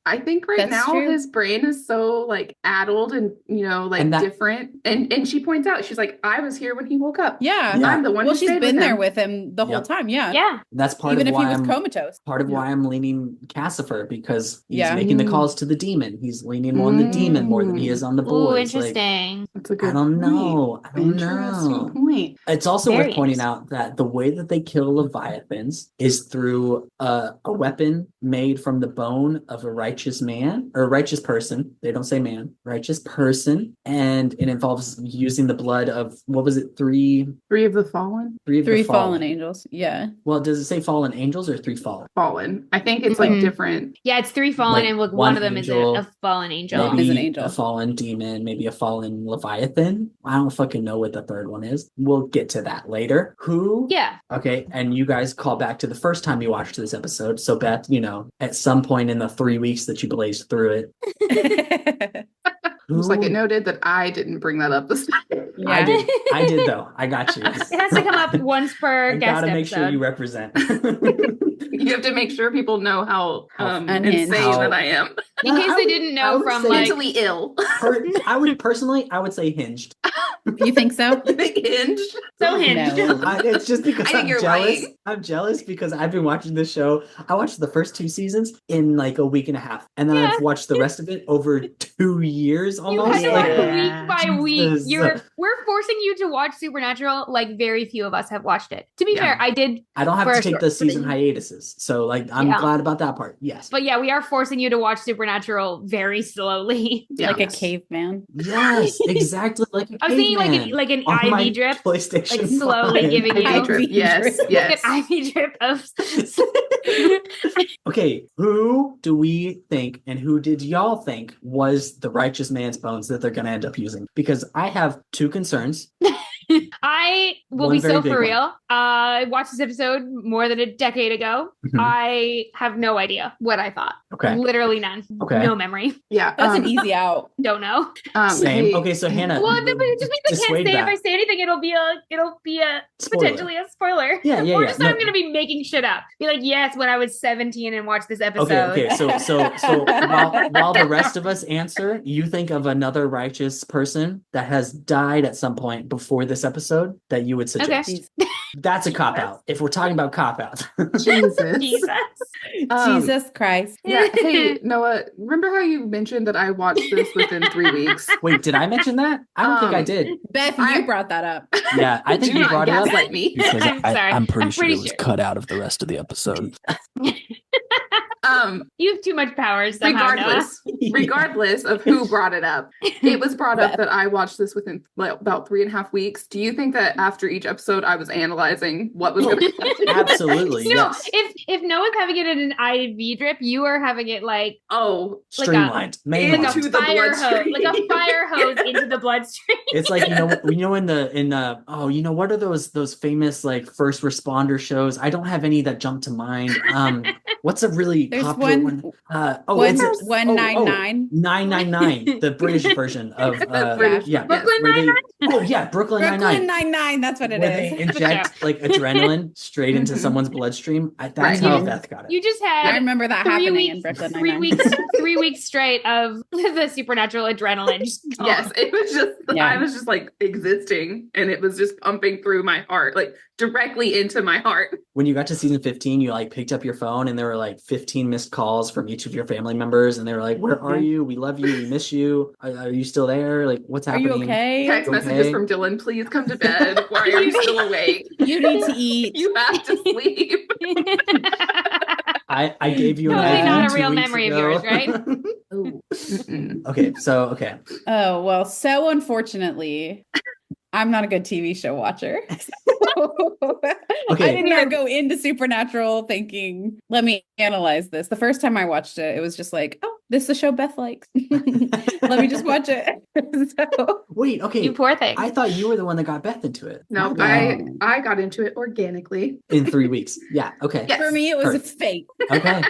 I think right That's now true. his brain is so like addled and And that- different. And she points out, she's like, I was here when he woke up. Yeah. Yeah. I'm the one Well, who she's stayed been with there him. with him the whole Yep. time. Yeah. Yeah. that's part Even of if he why was I'm comatose. part of why I'm leaning Cassifer, because he's Yeah. making the Mm. calls to the demon. He's leaning more on the demon more than he is on the Ooh, boys. Like, interesting. That's a good I don't point. know. I don't Interesting know. point. It's also Very worth pointing out that the way that they kill Leviathans is through a weapon made from the bone of a righteous man or a righteous person. They don't say man, righteous person. And it involves using the blood of, what was it? Three Three of the fallen? of Three the fallen angels. Yeah. Well, does it say fallen angels or three fallen? Fallen. I think it's Mhm. like different. Yeah, it's three fallen, Like and look, one one of them angel, is a fallen angel. Maybe- Maybe Is an angel. a fallen demon, maybe a fallen Leviathan. I don't fucking know what the third one is. We'll get to that later. Who? Yeah. Okay, and you guys call back to the first time you watched this episode. So Beth, at some point in the 3 weeks that you blazed through it, Just like it who- noted that I didn't bring that up this time. I did though. I got you. It has to come up once per I guest gotta make episode. sure you represent. You have to make sure people know how unhinged. insane that I am. In case I they would- didn't I know would from say- like Mentally ill. I would say hinged. You think so? You think hinged? so hinged. No. It's just because I think I'm you're jealous. lying. I'm jealous because I've been watching this show. I watched the first 2 seasons in like a week and a half, and then Yeah. I've watched the rest of it over 2 years You almost. had to Like, watch Yeah. week by week. Jesus. We're forcing you to watch Supernatural like very few of us have watched it. To be Yeah. fair, I did, I don't have For to take sure. the season hiatuses, so like I'm Yeah. glad about that part. Yes, but yeah, we are forcing you to watch Supernatural very slowly. Yeah. Like a Yes. caveman. yes, exactly. Like a I was thinking caveman like an on my IV drip, PlayStation, like slowly 5. giving you- IV drip. Yes, drip. yes. an IV drip of. Okay, who do we think and who did y'all think was the righteous man's bones that they're going to end up using? Because I have 2 concerns. I will One be very so big for one. real. I watched this episode more than a decade ago. Mhm. I have no idea what I thought. Okay. Literally none. Okay. No memory. Yeah. That's an easy out. Don't know. Same. hey, Okay, so Hannah. Well, it just means I can't dissuade say that. if I say anything, it'll be a Spoiler. potentially a spoiler. Yeah, yeah, Or yeah. just that I'm No. gonna be making shit up. Be like, yes, when I was 17 and watched this episode. Okay. So while the rest of us answer, you think of another righteous person that has died at some point before this episode that you would suggest. Jeez. That's a cop out. If we're talking about cop out. Jesus. Jesus. Jesus Christ. Yeah. Hey, Noah, remember how you mentioned that I watched this within 3 weeks? Wait, did I mention that? I don't think I did. Beth, I- you brought that up. Yeah, I think Do you not brought it up. gaslight me. Because I'm sorry. I'm pretty I'm sure pretty it was sure. cut out of the rest of the episode. You have too much power somehow, regardless of who brought it up, it was brought up that I watched this within about 3.5 weeks. Do you think that after each episode I was analyzing what was going to happen? Absolutely, yes. If Noah's having it in an IV drip, you are having it like streamlined, like mainlined. a fire hose, like a fire hose into the bloodstream. It's like what are those famous like first responder shows? I don't have any that jump to mind. What's a really popular one? It's 199. 999, the British version of Brooklyn Nine-Nine. Brooklyn Nine-Nine. Brooklyn Nine-Nine, that's what it where is. they inject like adrenaline straight into someone's bloodstream. That's how Beth got it. You just had I remember that happening in Brooklyn Nine-Nine. 3 weeks straight of the supernatural adrenaline. Yes, it was just I was just like existing, and it was just pumping through my heart, like directly into my heart. When you got to season 15, you like picked up your phone and there were like 15 missed calls from each of your family members, and they were like, "Where are you? We love you. We miss you. Are you still there? Like, what's happening? Are you okay?" Text messages from Dylan, "Please come to bed. Why are you still awake? You need to eat. You have to sleep." I gave you totally not a 2 real weeks memory ago. of yours, right? Okay. Oh, well, so unfortunately, I'm not a good TV show watcher. Okay. I did not go into Supernatural thinking, let me analyze this. The first time I watched it, it was just like, oh, this is the show Beth likes. Let me just watch it. Wait, okay. You poor thing. I thought you were the one that got Beth into it. No, I got into it organically. In 3 weeks. Yeah, okay. Yes. For me, it was a fate. Okay.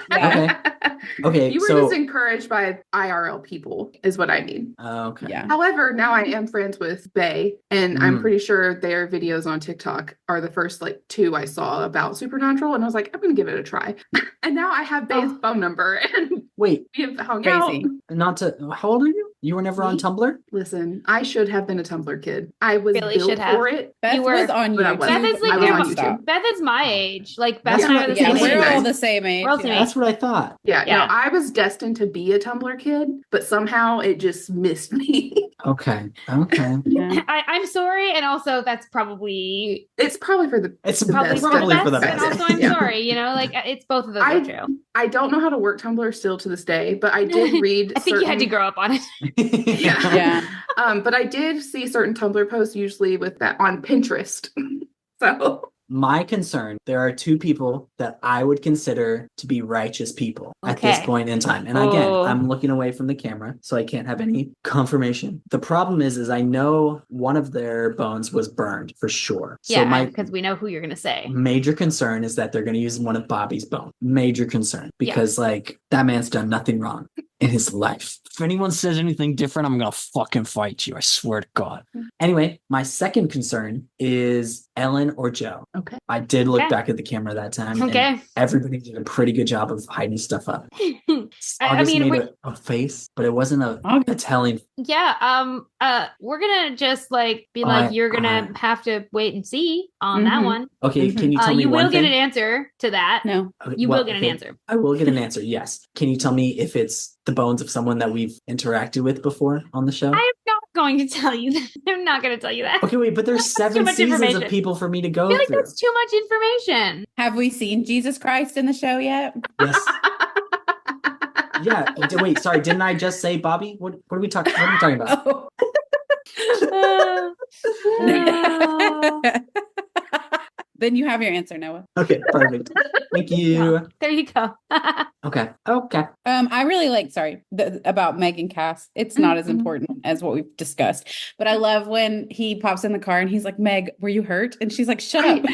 Okay. You were just encouraged by IRL people, is what I mean. Okay. Yeah. However, now I am friends with Bae, and I'm pretty sure their videos on TikTok are the first like 2 I saw about Supernatural, and I was like, I'm gonna give it a try. And now I have Bae's phone number, and wait, we have hung crazy. out. How old are you? You were never on Tumblr? Listen, I should have been a Tumblr kid. I was Really built should have. for it. Beth was on but I YouTube. wasn't. Beth is I was on like YouTube. Beth is my age. Like Beth That's and I what- are the Yeah, same we're age. all the same age. We're all the same yeah. That's what I thought. Yeah, Yeah. no, I was destined to be a Tumblr kid, but somehow it just missed me. Okay. Yeah. I'm sorry, and also that's probably It's probably for the It's the probably best. for the best, best. and also I'm Yeah. sorry. You know, like it's both of those are true. I don't know how to work Tumblr still to this day, but I did read. I think you had to grow up on it. Yeah. But I did see certain Tumblr posts, usually with that on Pinterest. So My concern, there are 2 people that I would consider to be righteous people at this Okay. point in time. And again, Oh. I'm looking away from the camera, so I can't have any confirmation. The problem is I know one of their bones was burned for sure. So Yeah, my because we know who you're gonna say. major concern is that they're going to use one of Bobby's bones. Major concern. Because like that man's done nothing wrong in his life. If anyone says anything different, I'm going to fucking fight you. I swear to God. Anyway, my second concern is Ellen or Joe. okay. I did look Okay. back at the camera that time. and Okay. everybody did a pretty good job of hiding stuff up. I August mean, made a face, but it wasn't a telling. Yeah. We're gonna just like be like, you're gonna have to wait and see on that Mhm. one. Okay, can you tell me You one will get thing? an answer to that. No. Okay, You well, will get an okay, answer. I will get an answer, yes. Can you tell me if it's the bones of someone that we've interacted with before on the show? I am not going to tell you that. I'm not going to tell you that. Okay, wait, but there's That's too 7 much seasons of information. people for me to go I feel like through. that's too much information. Have we seen Jesus Christ in the show yet? Yes. Yeah. Wait, sorry. Didn't I just say Bobby? What are we talking? What are we talking about? Oh. Then you have your answer, Noah. Okay, perfect. Thank you. Yeah. There you go. Okay. I really like, about Meg and Cass. It's not as Mhm. important as what we've discussed, but I love when he pops in the car and he's like, Meg, were you hurt? And she's like, shut up.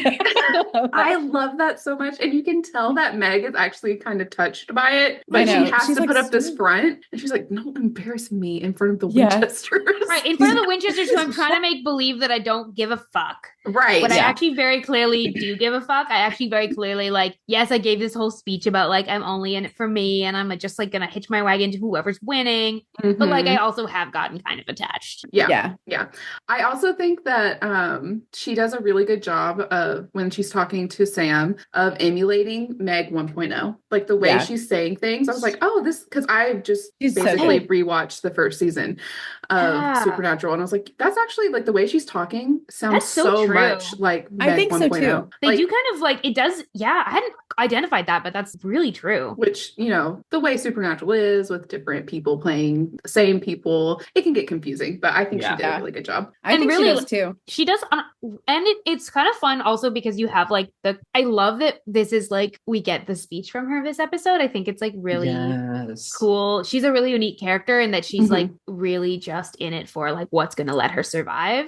I love that so much. And you can tell that Meg is actually kind of touched by it. I But know. she has She's to like, put up this "Sweet." front. And she's like, don't embarrass me in front of the Yeah. Winchesters. Right. In front of the Winchesters, who I'm trying to make believe that I don't give a fuck. Right. But I Yeah. actually very clearly do give a fuck. I actually very clearly yes, I gave this whole speech about I'm only in it for me and I'm just gonna hitch my wagon to whoever's winning. But Mhm. I also have gotten kind of attached. Yeah. I also think that she does a really good job of when she's talking to Sam of emulating Meg 1.0. Like the way Yeah. she's saying things. I was like, oh, this, because I just She's so basically good. rewatched the first season. Yeah. Supernatural, and I was like, that's actually like the way she's talking sounds That's so true. much like I Meg think so 1.0. too. They Like, do kind of like, it does. Yeah, I hadn't identified that, but that's really true. which, you know, the way Supernatural is with different people playing the same people, it can get confusing, but I think she did a really good job. I And think really, she does too. She does, and it's kind of fun also because you have like I love that this is like, we get the speech from her this episode. I think it's like really cool. She's a really unique character in that she's like really just in it for like what's going to let her survive.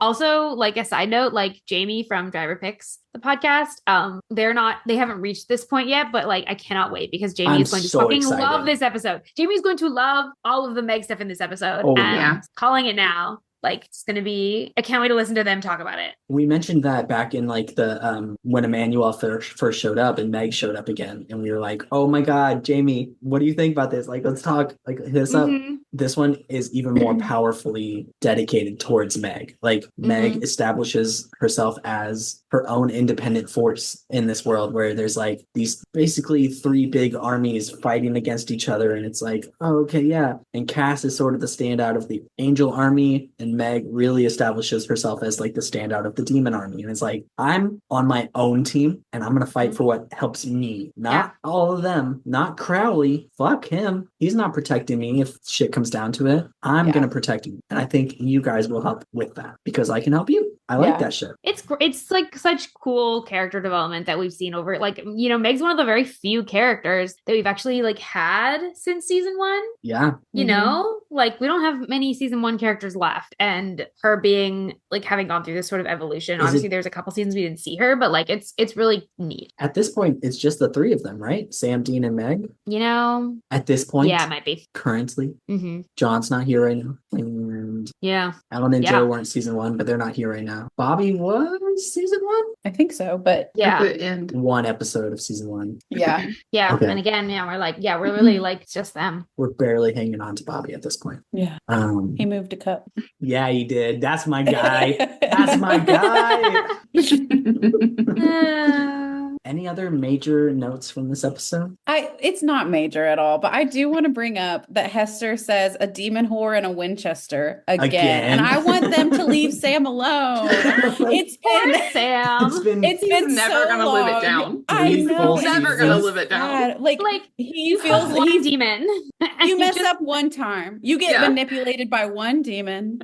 Also, like a side note, like Jamie from Driver Picks, the podcast, they haven't reached this point yet, but like I cannot wait because Jamie is going to fucking love this episode. Jamie is going to love all of the Meg stuff in this episode. Calling it now. Like, it's going to be, I can't wait to listen to them talk about it. We mentioned that back in like the, when Emmanuel first showed up and Meg showed up again. And we were like, oh my God, Jamie, what do you think about this? Like, let's talk, like hit us up. This one is even more powerfully dedicated towards Meg. Like Meg establishes herself as her own independent force in this world where there's like these basically three big armies fighting against each other. And it's like, oh, okay, yeah. And Cass is sort of the standout of the angel army, and Meg really establishes herself as like the standout of the demon army. And it's like, I'm on my own team and I'm going to fight for what helps me, not all of them, not Crowley. Fuck him. He's not protecting me if shit comes down to it. I'm going to protect you. And I think you guys will help with that because I can help you. I like that shit. It's like such cool character development that we've seen over, like, you know, Meg's one of the very few characters that we've actually like had since season 1. Yeah. You know, like we don't have many season 1 characters left, and her being like having gone through this sort of evolution. Obviously there's a couple seasons we didn't see her, but like it's really neat. At this point, it's just the three of them, right? Sam, Dean, and Meg. You know, at this point, yeah, it might be currently. John's not here right now, and Ellen and Joe weren't season 1, but they're not here right now. Bobby was season 1, I think so, but at the end, 1 episode of season 1. Yeah. Okay. And again, we're like, we're really like just them. We're barely hanging on to Bobby at this point. Yeah. He moved a cup. Yeah, he did. That's my guy. That's my guy. Any other major notes from this episode? It's not major at all, but I do want to bring up that Hester says a demon whore and a Winchester again. And I want them to leave Sam alone. It's been Sam. It's been never so gonna long. live it down. I know. He's never gonna live it down. Like he feels he's demon. You mess up one time, you get manipulated by one demon,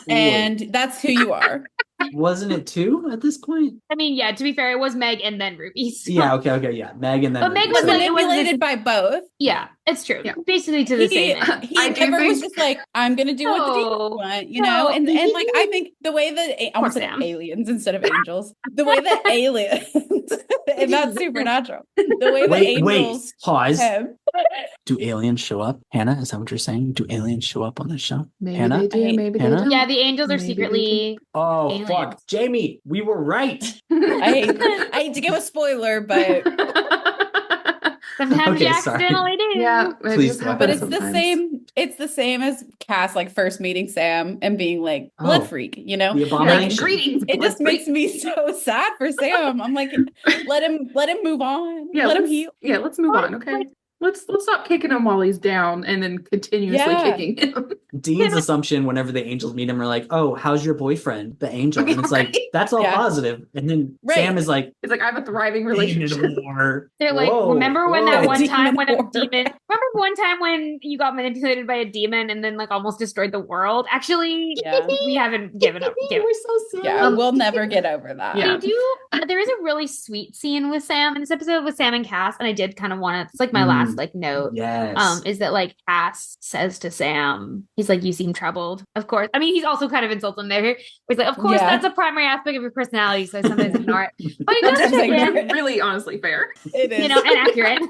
and that's who you are. Wasn't it 2 at this point? I mean, to be fair, it was Meg and then Ruby. So. Yeah, okay, yeah. Meg and then But Ruby. Meg was manipulated by both. Yeah, it's true. Yeah. Basically to the same end. He never was just like, I'm going to do what the demons want, you know? And like, I think the way that, I almost said aliens instead of angels, the way that aliens, and that's supernatural, the way that angels. Pause. Do aliens show up? Hannah, is that what you're saying? Do aliens show up on this show? Maybe Hannah? they do, maybe they don't. Yeah, the angels are secretly aliens. Fuck. Jamie, we were right. I hate to give a spoiler, but sometimes you accidentally do. Yeah, please. But it's the same. It's the same as Cass, like first meeting Sam and being like blood freak, you know. The abomination. Greetings. It just makes me so sad for Sam. I'm like, let him move on. Yeah, let him heal. Yeah, let's move on. Okay. Let's stop kicking him while he's down and then continuously kicking him. Dean's assumption whenever the angels meet him are like, oh, how's your boyfriend? The angel. And it's like, that's all positive. And then Sam is like, it's like, I have a thriving relationship. They're like, remember when that one time when a demon, remember one time when you got manipulated by a demon and then like almost destroyed the world? Actually, we haven't given up. We're so sad. Yeah, we'll never get over that. Yeah. There is a really sweet scene with Sam in this episode with Sam and Cass. And I did kind of want to, it's like my last like note. Yes. Is that like Cass says to Sam, he's like, you seem troubled. Of course. I mean, he's also kind of insults him there. He's like, of course, that's a primary aspect of your personality, so I sometimes ignore it. But he does check in. Really, honestly fair. It is. You know, and accurate.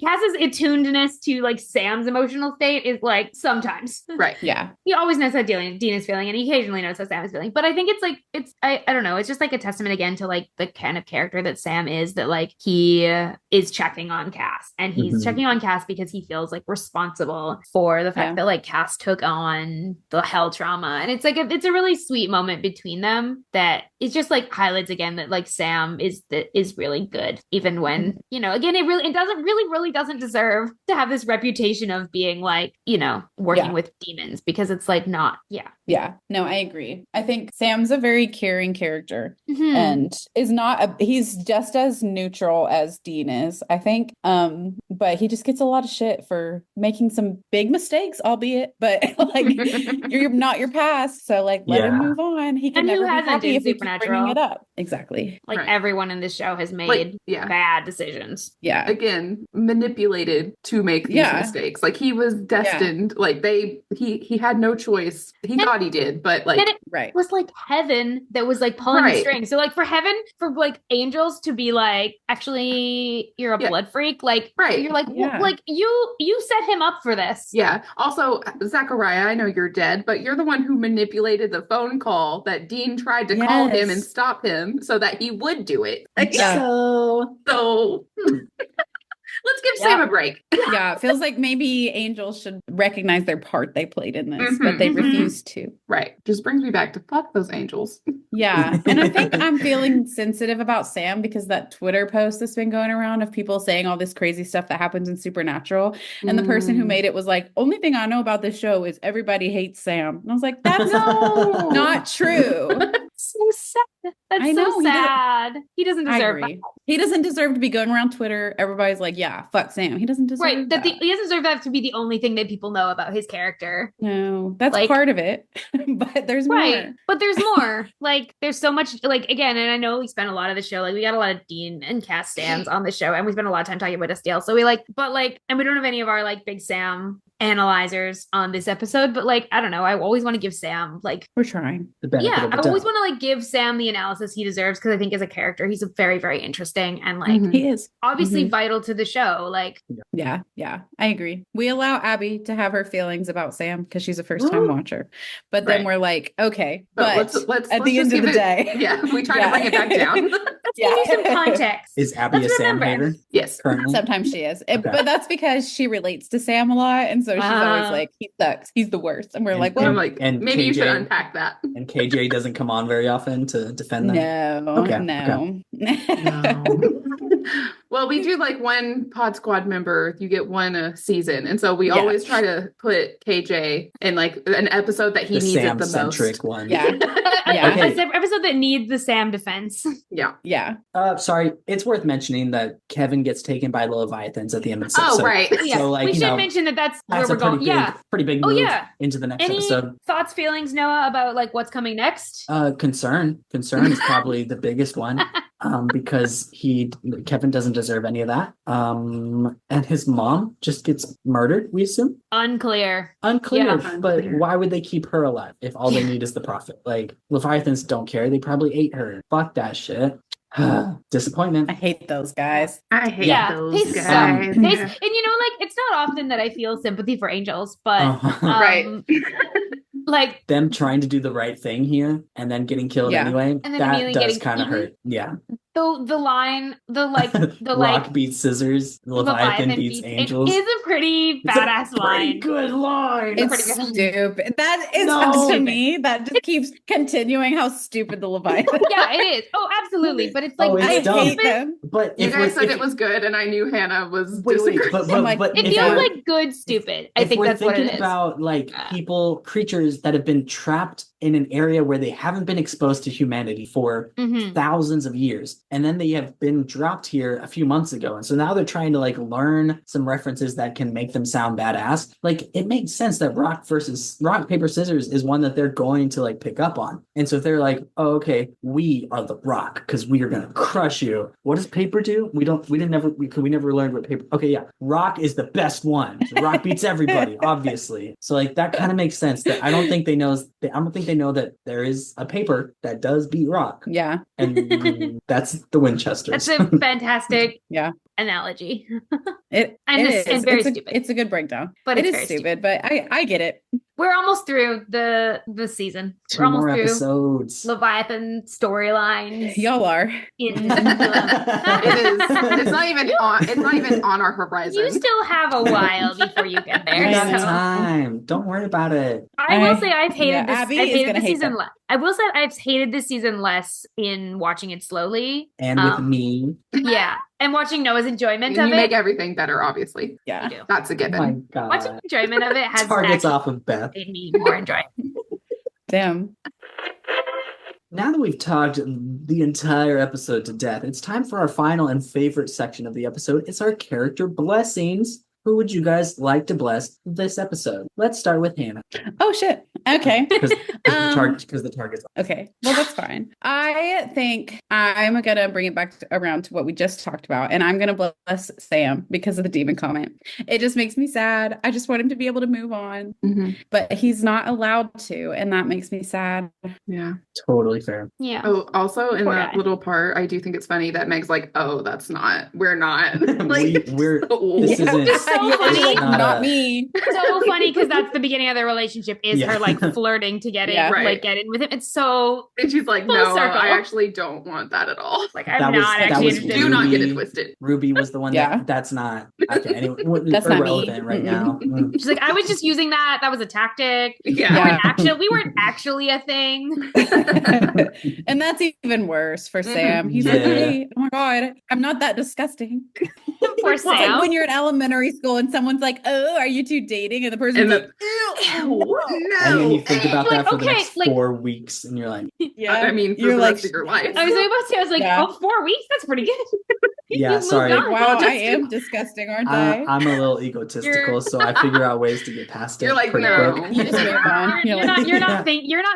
Cass's attunedness to like Sam's emotional state is like sometimes. Right. Yeah. He always knows how Dean is feeling, and he occasionally knows how Sam is feeling. But I think it's like, I don't know, it's just like a testament again to like the kind of character that Sam is, that like he is checking on Cass, and he's checking on Cass because he feels like responsible for the fact that like Cass took on the hell trauma. And it's like it's a really sweet moment between them that is just like highlights again that like Sam is really good, even when, you know, again, it doesn't really doesn't deserve to have this reputation of being like, working with demons, because it's like not, Yeah, no, I agree. I think Sam's a very caring character Mhm. and is not he's just as neutral as Dean is, I think. But he just gets a lot of shit for making some big mistakes, albeit, but like you're not your past, so like let him move on. He can And who never be hasn't happy in if we keep bringing Supernatural? it up. Exactly. Like Right. everyone in this show has made Like, yeah. bad decisions. Yeah. Again, manipulated to make these mistakes. Like he was destined. Like he had no choice. He thought he did, but like And it Right. was like heaven that was like pulling the Right. strings. So like for heaven, for like angels to be like, actually, you're a Yeah. blood freak. Like, Right. you're like, Yeah. like you set him up for this. Yeah. Also, Zachariah, I know you're dead, but you're the one who manipulated the phone call that Dean tried to call him and Yes. stop him so that he would do it. Yeah. So let's give Sam a break. Yeah, it feels like maybe angels should recognize their part they played in this, but they Mhm. refuse to. Right. Just brings me back to fuck those angels. Yeah. And I think I'm feeling sensitive about Sam because that Twitter post that's been going around of people saying all this crazy stuff that happens in Supernatural. And the person who made it was like, only thing I know about this show is everybody hates Sam. And I was like, that's not true. So sad. That's I know, so sad. He doesn't I deserve that. agree. He doesn't deserve to be going around Twitter. Everybody's like, yeah, fuck Sam. He doesn't deserve Right. that. He doesn't deserve that to be the only thing that people know about his character. No, that's Like- part of it. But there's Right. more. But there's more. Like, there's so much, like, again, and I know we spent a lot of the show, like, we got a lot of Dean and Cass stands on the show, and we spent a lot of time talking about Destiel. So we like, but like, and we don't have any of our like big Sam analyzers on this episode, but like, I don't know. I always want to give Sam like, We're trying. The benefit yeah, of the I always doubt. want to like give Sam the analysis he deserves, because I think as a character, he's a very, very interesting and like Mhm. He is. obviously vital to the show. Like, Yeah, I agree. We allow Abby to have her feelings about Sam because she's a first time watcher. But then Right. we're like, okay, but let's at let's the just end of give the it- day. Yeah, we try to bring it back down. let's give you some context. Is Abby Let's a Sam remember. hater Yes. currently? Sometimes she is. Okay. But that's because she relates to Sam a lot. And so she's always Ah. like, he sucks. He's the worst. And we're And- like, And I'm well, like, and maybe you should KJ unpack that. And KJ doesn't come on very often to defend them. no, Okay, no. Well, we do like one Pod Squad member, you get one a season. And so we Yeah. always try to put KJ in like an episode that he The needs it the Sam-centric most. one. Yeah. Yeah. Okay. It's an episode that needs the Sam defense. Yeah. Yeah. Sorry, it's worth mentioning that Kevin gets taken by the Leviathans at the end of the Oh, episode. right. Yeah, So, like, we you should know, mention that that's where That's we're a pretty going. big, Yeah. pretty big Oh, move yeah. into the next Any episode. thoughts, feelings, Noah, about like what's coming next? Concern is probably the biggest one. Because Kevin doesn't deserve any of that. And his mom just gets murdered, we assume. Unclear. Unclear, Yeah. but Unclear. why would they keep her alive if all they need is the profit? Like, Leviathans don't care. They probably ate her. Fuck that shit. Disappointment. I hate those guys. I hate Yeah, those they guys. suck. And you know, like it's not often that I feel sympathy for angels, but Right. like Them trying to do the right thing here and then getting killed Yeah. anyway, And then that immediately does getting kind of eaten. hurt. Yeah. the line, the like the Rock like beats scissors, Leviathan beats angels. It is a pretty It's a badass pretty line. good line. It's It's pretty good. stupid. That is No. to me. That just keeps continuing how stupid the Leviathan. Yeah, it is. Oh, absolutely. But it's like Oh, it's I dumb. hate them. But You if guys we're- said if- it was good, and I knew Hannah was Wait, disagreeing. but I'm like, it if feels we're- like good stupid. I if think we're that's what it thinking is. about like creatures that have been trapped in an area where they haven't been exposed to humanity for Mhm. thousands of years, and then they have been dropped here a few months ago, and so now they're trying to like learn some references that can make them sound badass. Like, it makes sense that rock paper scissors is one that they're going to like pick up on. And so if they're like, oh, okay, we are the rock because we are gonna crush you. What does paper do? We never learned what paper. Okay, yeah, rock is the best one. So rock beats everybody, obviously. So like that kind of makes sense. That I don't think they know that there is a paper that does beat rock, Yeah. and that's the Winchesters. That's a fantastic Yeah. analogy. It And is. and very it's stupid. It's a good breakdown. But It it's is very stupid, but I get it. We're almost through the season. Two We're almost more through episodes. Leviathan storylines. Y'all are. in It is. It's not even on our horizon. You still have a while before you get You there. got so. time. Don't worry about it. I will say I've hated Yeah, this. Abby I've is hated gonna this hate season. them. I will say I've hated this season less in watching it slowly. And with me, Yeah. And watching Noah's enjoyment And of you it. make everything better, obviously. Yeah. You do. That's a Oh my given. god. Watching enjoyment of it has Targets actually off of Beth. made me more enjoy. Damn. Now that we've talked the entire episode to death, it's time for our final and favorite section of the episode. It's our character blessings. Who would you guys like to bless this episode? Let's start with Hannah. Oh shit. Okay. Because the target's Okay. Well, that's fine. I think I'm gonna bring it back around to what we just talked about, and I'm gonna bless Sam because of the demon comment. It just makes me sad. I just want him to be able to move on, but he's not allowed to, and that makes me sad. Yeah. totally fair. Yeah. Oh, also in Poor that guy. little part, I do think it's funny that Meg's like, "Oh, we're not." We're so- this isn't So You're funny. like, Not not a- me. So funny because that's the beginning of their relationship is Yeah. her like flirting to get in, Yeah. Right. like get in with him. It's so And she's like, Full "No, circle. I actually don't want that at all." like I'm That was- not that actually was interested. Do not get it Ruby. twisted. Ruby was the one Yeah. that's not okay. Anyway, That's not me. irrelevant right Mm-mm. now. She's like, I was just using that. That was a tactic. Yeah. We weren't actually a thing. And that's even worse for Sam. He's Yeah. like, hey, oh my God, I'm not that disgusting. Poor It's like Sam. when you're in elementary school and someone's like, oh, are you two dating? And the person's And like, no. And then you think about Like, that for the okay, next like- 4 weeks, and you're like, yeah. I mean, for You're the like, rest of your life. I was about to say, I was like, Yeah. oh, 4 weeks? That's pretty good. yeah, You've sorry. moved on. wow, just I am disgusting, aren't I? I'm a little egotistical, so I figure out ways to get past it. You're like, pretty no. quick. You just move on. You're not Yeah.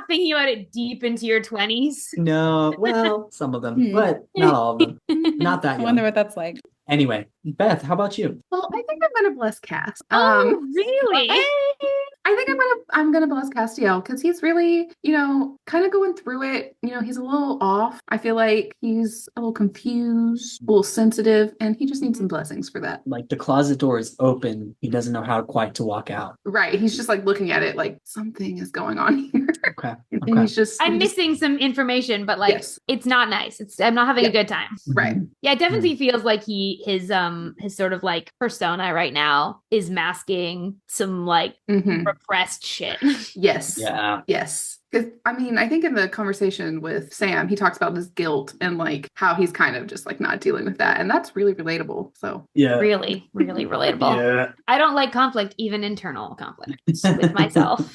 thinking about it deep into your 20s. No, well, some of them, Hmm. but not all of them. Not that I wonder young. what that's like. Anyway, Beth, how about you? Well, I think I'm gonna bless Cass. Oh, really? I think I'm gonna bless Castiel because he's really, kind of going through it. He's a little off. I feel like he's a little confused, a little sensitive, and he just needs some blessings for that. Like the closet door is open. He doesn't know how quite to walk out. Right. He's just like looking at it like something is going on here. Okay. And Okay. he's just I'm missing some information, but like Yes. it's not nice. I'm not having Yeah. a good time. Right. Yeah, it definitely feels like his sort of like persona right now is masking some like Mhm. repressed shit. Yes. Yeah. Yes. Because I think in the conversation with Sam, he talks about his guilt and like how he's kind of just like not dealing with that. And that's really relatable. So Yeah. Really, really relatable. Yeah. I don't like conflict, even internal conflict with myself.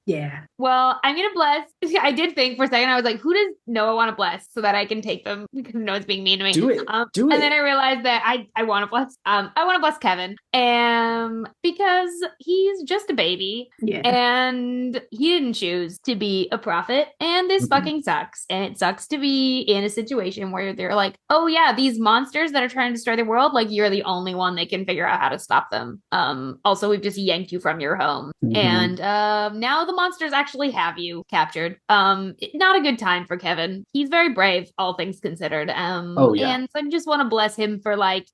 yeah. Well, I'm gonna bless. I did think for a second, I was like, who does Noah want to bless so that I can take them because Noah's being mean to me. Do it. Do it. And then I realized that I want to bless. I want to bless Kevin, because he's just a baby Yeah. and he didn't choose to be a prophet, and this Mhm. fucking sucks. And it sucks to be in a situation where they're like, oh yeah, these monsters that are trying to destroy the world, like you're the only one that can figure out how to stop them. Also, we've just yanked you from your home, Mhm. and now the monsters actually have you captured. Not a good time for Kevin. He's very brave, all things considered. Oh, yeah. And so I just want to bless him for like,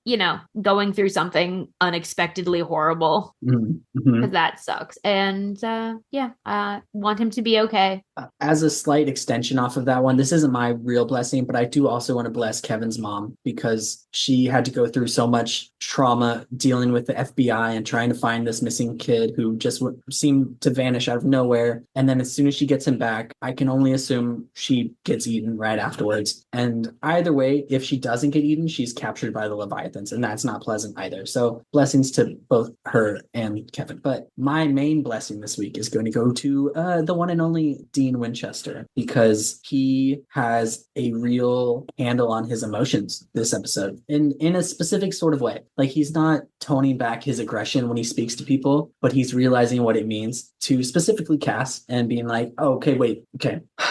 going through something unexpectedly horrible, Mhm. because that sucks. And I want him to be okay. As a slight extension off of that one, this isn't my real blessing, but I do also want to bless Kevin's mom because she had to go through so much trauma dealing with the FBI and trying to find this missing kid who just seemed to vanish out of nowhere. And then as soon as she gets him back, I can only assume she gets eaten right afterwards. And either way, if she doesn't get eaten, she's captured by the Leviathans, and that's not pleasant either. So blessings to both her and Kevin. But my main blessing this week is going to go to the one and only Dean Winchester, because he has a real handle on his emotions this episode in a specific sort of way. Like he's not toning back his aggression when he speaks to people, but he's realizing what it means to specifically Cass and being like, oh, okay,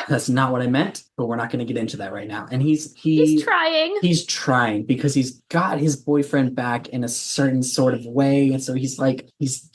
that's not what I meant, but we're not going to get into that right now. And he's trying. He's trying because he's got his boyfriend back in a certain sort of way. And so he's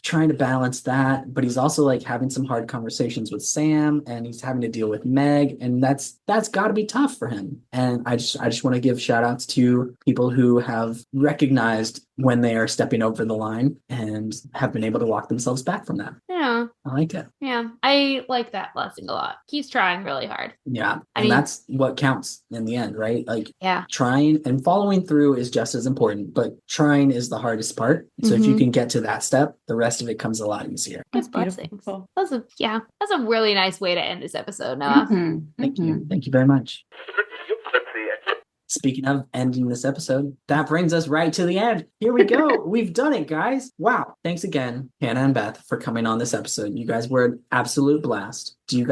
trying to balance that, but he's also like having some hard conversations with Sam, and he's having to deal with Meg. And that's got to be tough for him. And I just want to give shout outs to people who have recognized when they are stepping over the line and have been able to walk themselves back from that. Yeah. I like it. Yeah. I like that blessing a lot. He's trying really hard. Yeah. I And mean- that's what counts in the end, right? Like Yeah. trying and following through is just as important, but trying is the hardest part. So if you Mhm. can get to that step, the rest of it comes a lot easier. That's Good blessings. beautiful. That's a really nice way to end this episode, Noah. Mhm. Thank Mhm. you. Thank you very much. Speaking of ending this episode, that brings us right to the end. Here we go. We've done it, guys. Wow. Thanks again, Hannah and Beth, for coming on this episode. You guys were an absolute blast. Do you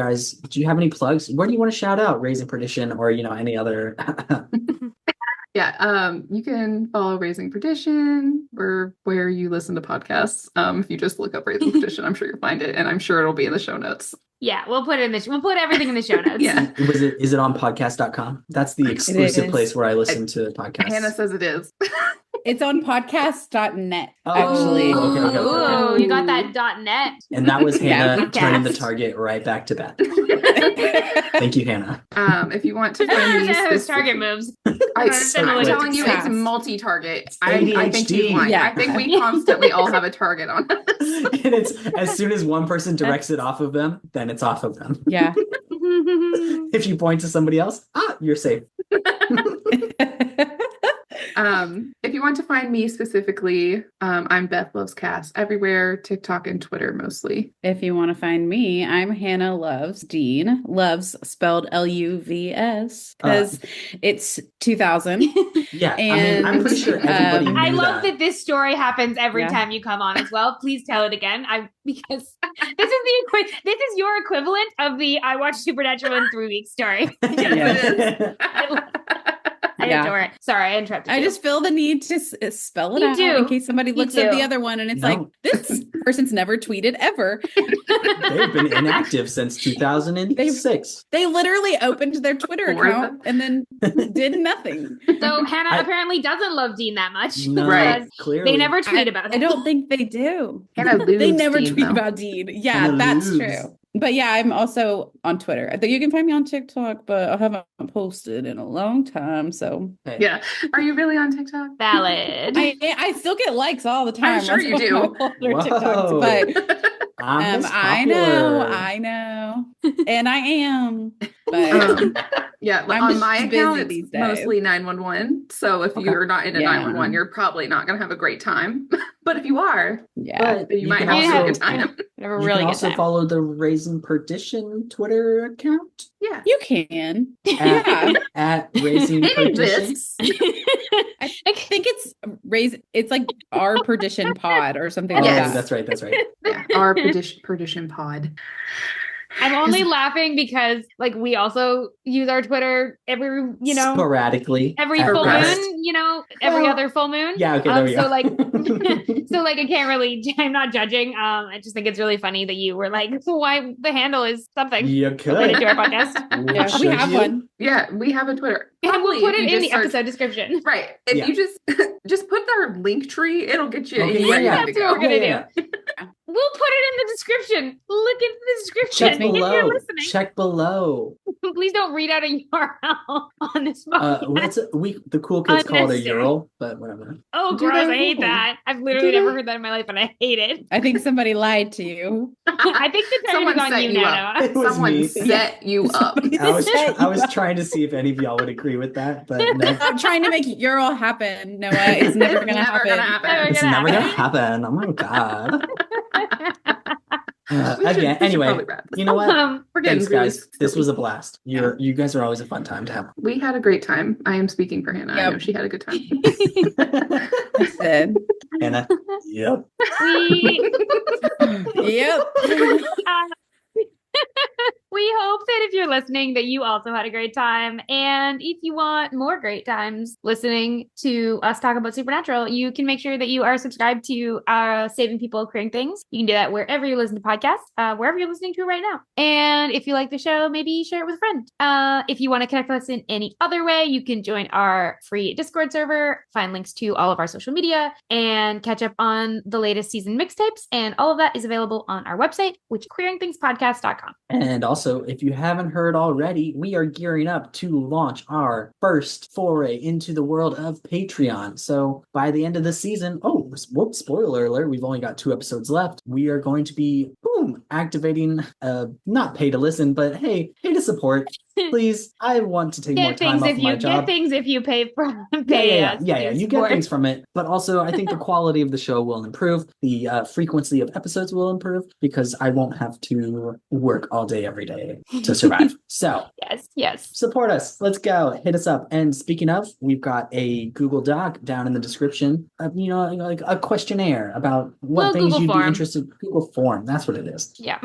have any plugs? Where do you want to shout out Raising Perdition or, any other? Yeah, you can follow Raising Perdition or where you listen to podcasts. If you just look up Raising Perdition, I'm sure you'll find it, and I'm sure it'll be in the show notes. Yeah, we'll put everything in the show notes. Yeah. Is it on podcast.com? That's the exclusive place where I listen to podcasts. Hannah says it is. It's on podcast.net, Oh, actually. okay. Ooh, you got that .net. And that was Hannah Podcast. turning the target right back to Beth. Thank you, Hannah. If you want to find me Those target moves. I'm Circle it. telling you, it's Fast. multi-target. It's I think you ADHD. want. Yeah. I think we constantly all have a target on us. And it's as soon as one person directs it off of them, then it's off of them. Yeah. If you point to somebody else, you're safe. If you want to find me specifically, I'm Beth Loves Cass everywhere, TikTok and Twitter mostly. If you want to find me, I'm Hannah Loves Dean. Loves spelled L-U-V-S because it's 2000. Yeah, And, I'm pretty sure everybody knew I love that. that this story happens every Yeah. time you come on as well. Please tell it again. Because this is your equivalent of the I watched Supernatural in 3 weeks story. Yeah. I Yeah. adore it. Sorry, I interrupted I you. just feel the need to spell it You out do. in case somebody You looks at do. the other one and it's No. like, this person's never tweeted ever. They've been inactive since 2006. They literally opened their Twitter Or account and then did nothing. So Hannah I- apparently doesn't love Dean that much. No, Right. Because clearly. they never tweet about I it. don't think they do. Hannah They lubes never Dean, tweet though. about Dean. Yeah, Hannah that's lubes. true. But yeah, I'm also on Twitter. I think you can find me on TikTok, but I haven't posted in a long time. So Hey, Yeah. Are you really on TikTok? Valid. I still get likes all the time. I'm sure you do. on all their Whoa. TikToks, but I'm as I popular. know, and I am. But Yeah, I'm on just my busy account, it's these days. mostly 911. So if Okay. you're not into Yeah. 911, you're probably not going to have a great time. But if you are, yeah, But then you might can have also- a good time. Have a You really can good also time. follow the Raising Perdition Twitter account Yeah. you can. at, Yeah. at Raising Maybe Perdition. this. I think it's It's like our Perdition Pod or something Oh, like Yes. that. that's right. That's right. Yeah, our perdition pod. I'm only laughing because we also use our Twitter every Sporadically. every at full best. moon, every Well, other full moon. Yeah. Okay. There we so go. I can't really. I'm not judging. I just think it's really funny that you were like, why the handle is something You related could. to our podcast, Yeah, we Should have you? one. Yeah, we have a Twitter. and we'll Probably put if it you in the just search- episode description. Right. If Yeah. you just put their link tree, it'll get you Okay, anywhere yeah, you need to That's what go. we're gonna do. We'll put it in the description. Look into the description Check if you're below. listening. Check below. Please don't read out a URL on this podcast. The cool kids call it a Unnecessary. URL, but whatever. Oh, Do gross! they? I hate that. I've literally Do never they? heard that in my life, and I hate it. I think somebody lied to you. I think the target Someone is on set you you now. up. It was Someone me. set you up. I was trying to see if any of y'all would agree with that, but no, I'm trying to make URL happen, Noah. It's never gonna Never happen. gonna happen. Never it's gonna never gonna happen. happen. Oh my god. We should Again, anyway, probably wrap this you know up. what? We're getting Thanks, really guys. This silly. was a blast. You guys are always a fun time to have. We had a great time. I am speaking for Hannah. I Yep. know she had a good time. Said. Anna. Yep. We Yep. we hope that if you're listening that you also had a great time. And if you want more great times listening to us talk about Supernatural, you can make sure that you are subscribed to Saving People Creating Things. You can do that wherever you listen to podcasts, wherever you're listening to it right now. And if you like the show, maybe share it with a friend. If you want to connect with us in any other way, you can join our free Discord server, find links to all of our social media, and catch up on the latest season mixtapes. And all of that is available on our website, which is queeringthingspodcast.com. And also, if you haven't heard already, we are gearing up to launch our first foray into the world of Patreon. So by the end of the season, whoops, spoiler alert, we've only got 2 episodes left. We are going to be boom, activating not pay to listen, but hey to support. Please, I want to take more time off my job. Get things if you pay for Yeah. You support. get things from it, but also I think the quality of the show will improve. The frequency of episodes will improve because I won't have to work all day every day to survive. So yes, support us. Let's go. Hit us up. And speaking of, we've got a Google Doc down in the description. Like a questionnaire about what things Google you'd form. be interested in. Google form. That's what it is. Yeah.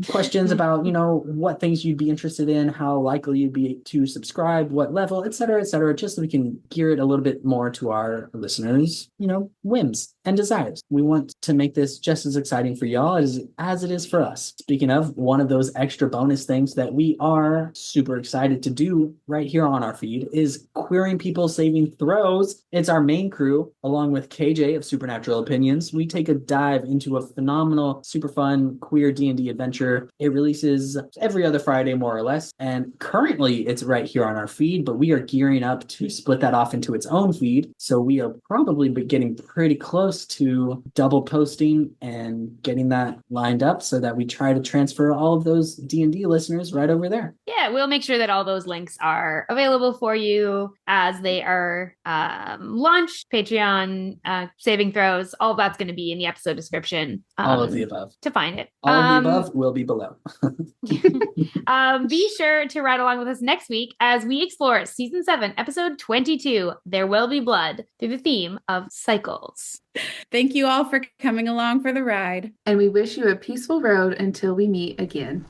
Questions about what things you'd be interested in, how likely you'd be to subscribe, what level, et cetera, just so we can gear it a little bit more to our listeners whims and desires. We want to make this just as exciting for y'all as it is for us. Speaking of, one of those extra bonus things that we are super excited to do right here on our feed is Queering People Saving Throws. It's our main crew along with KJ of Supernatural Opinions. We take a dive into a phenomenal, super fun queer D&D adventure. It releases every other Friday more or less, and currently it's right here on our feed, but we are gearing up to split that off into its own feed. So we are probably getting pretty close to double posting and getting that lined up so that we try to transfer all of those D&D listeners right over there. Yeah, we'll make sure that all those links are available for you as they are launched. Patreon, saving throws, all of that's going to be in the episode description. All of the above. To find it. All of the above will be below. Be sure to ride along with us next week as we explore Season 7, Episode 22, There Will Be Blood, through the theme of cycles. Thank you all for coming along for the ride. And we wish you a peaceful road until we meet again.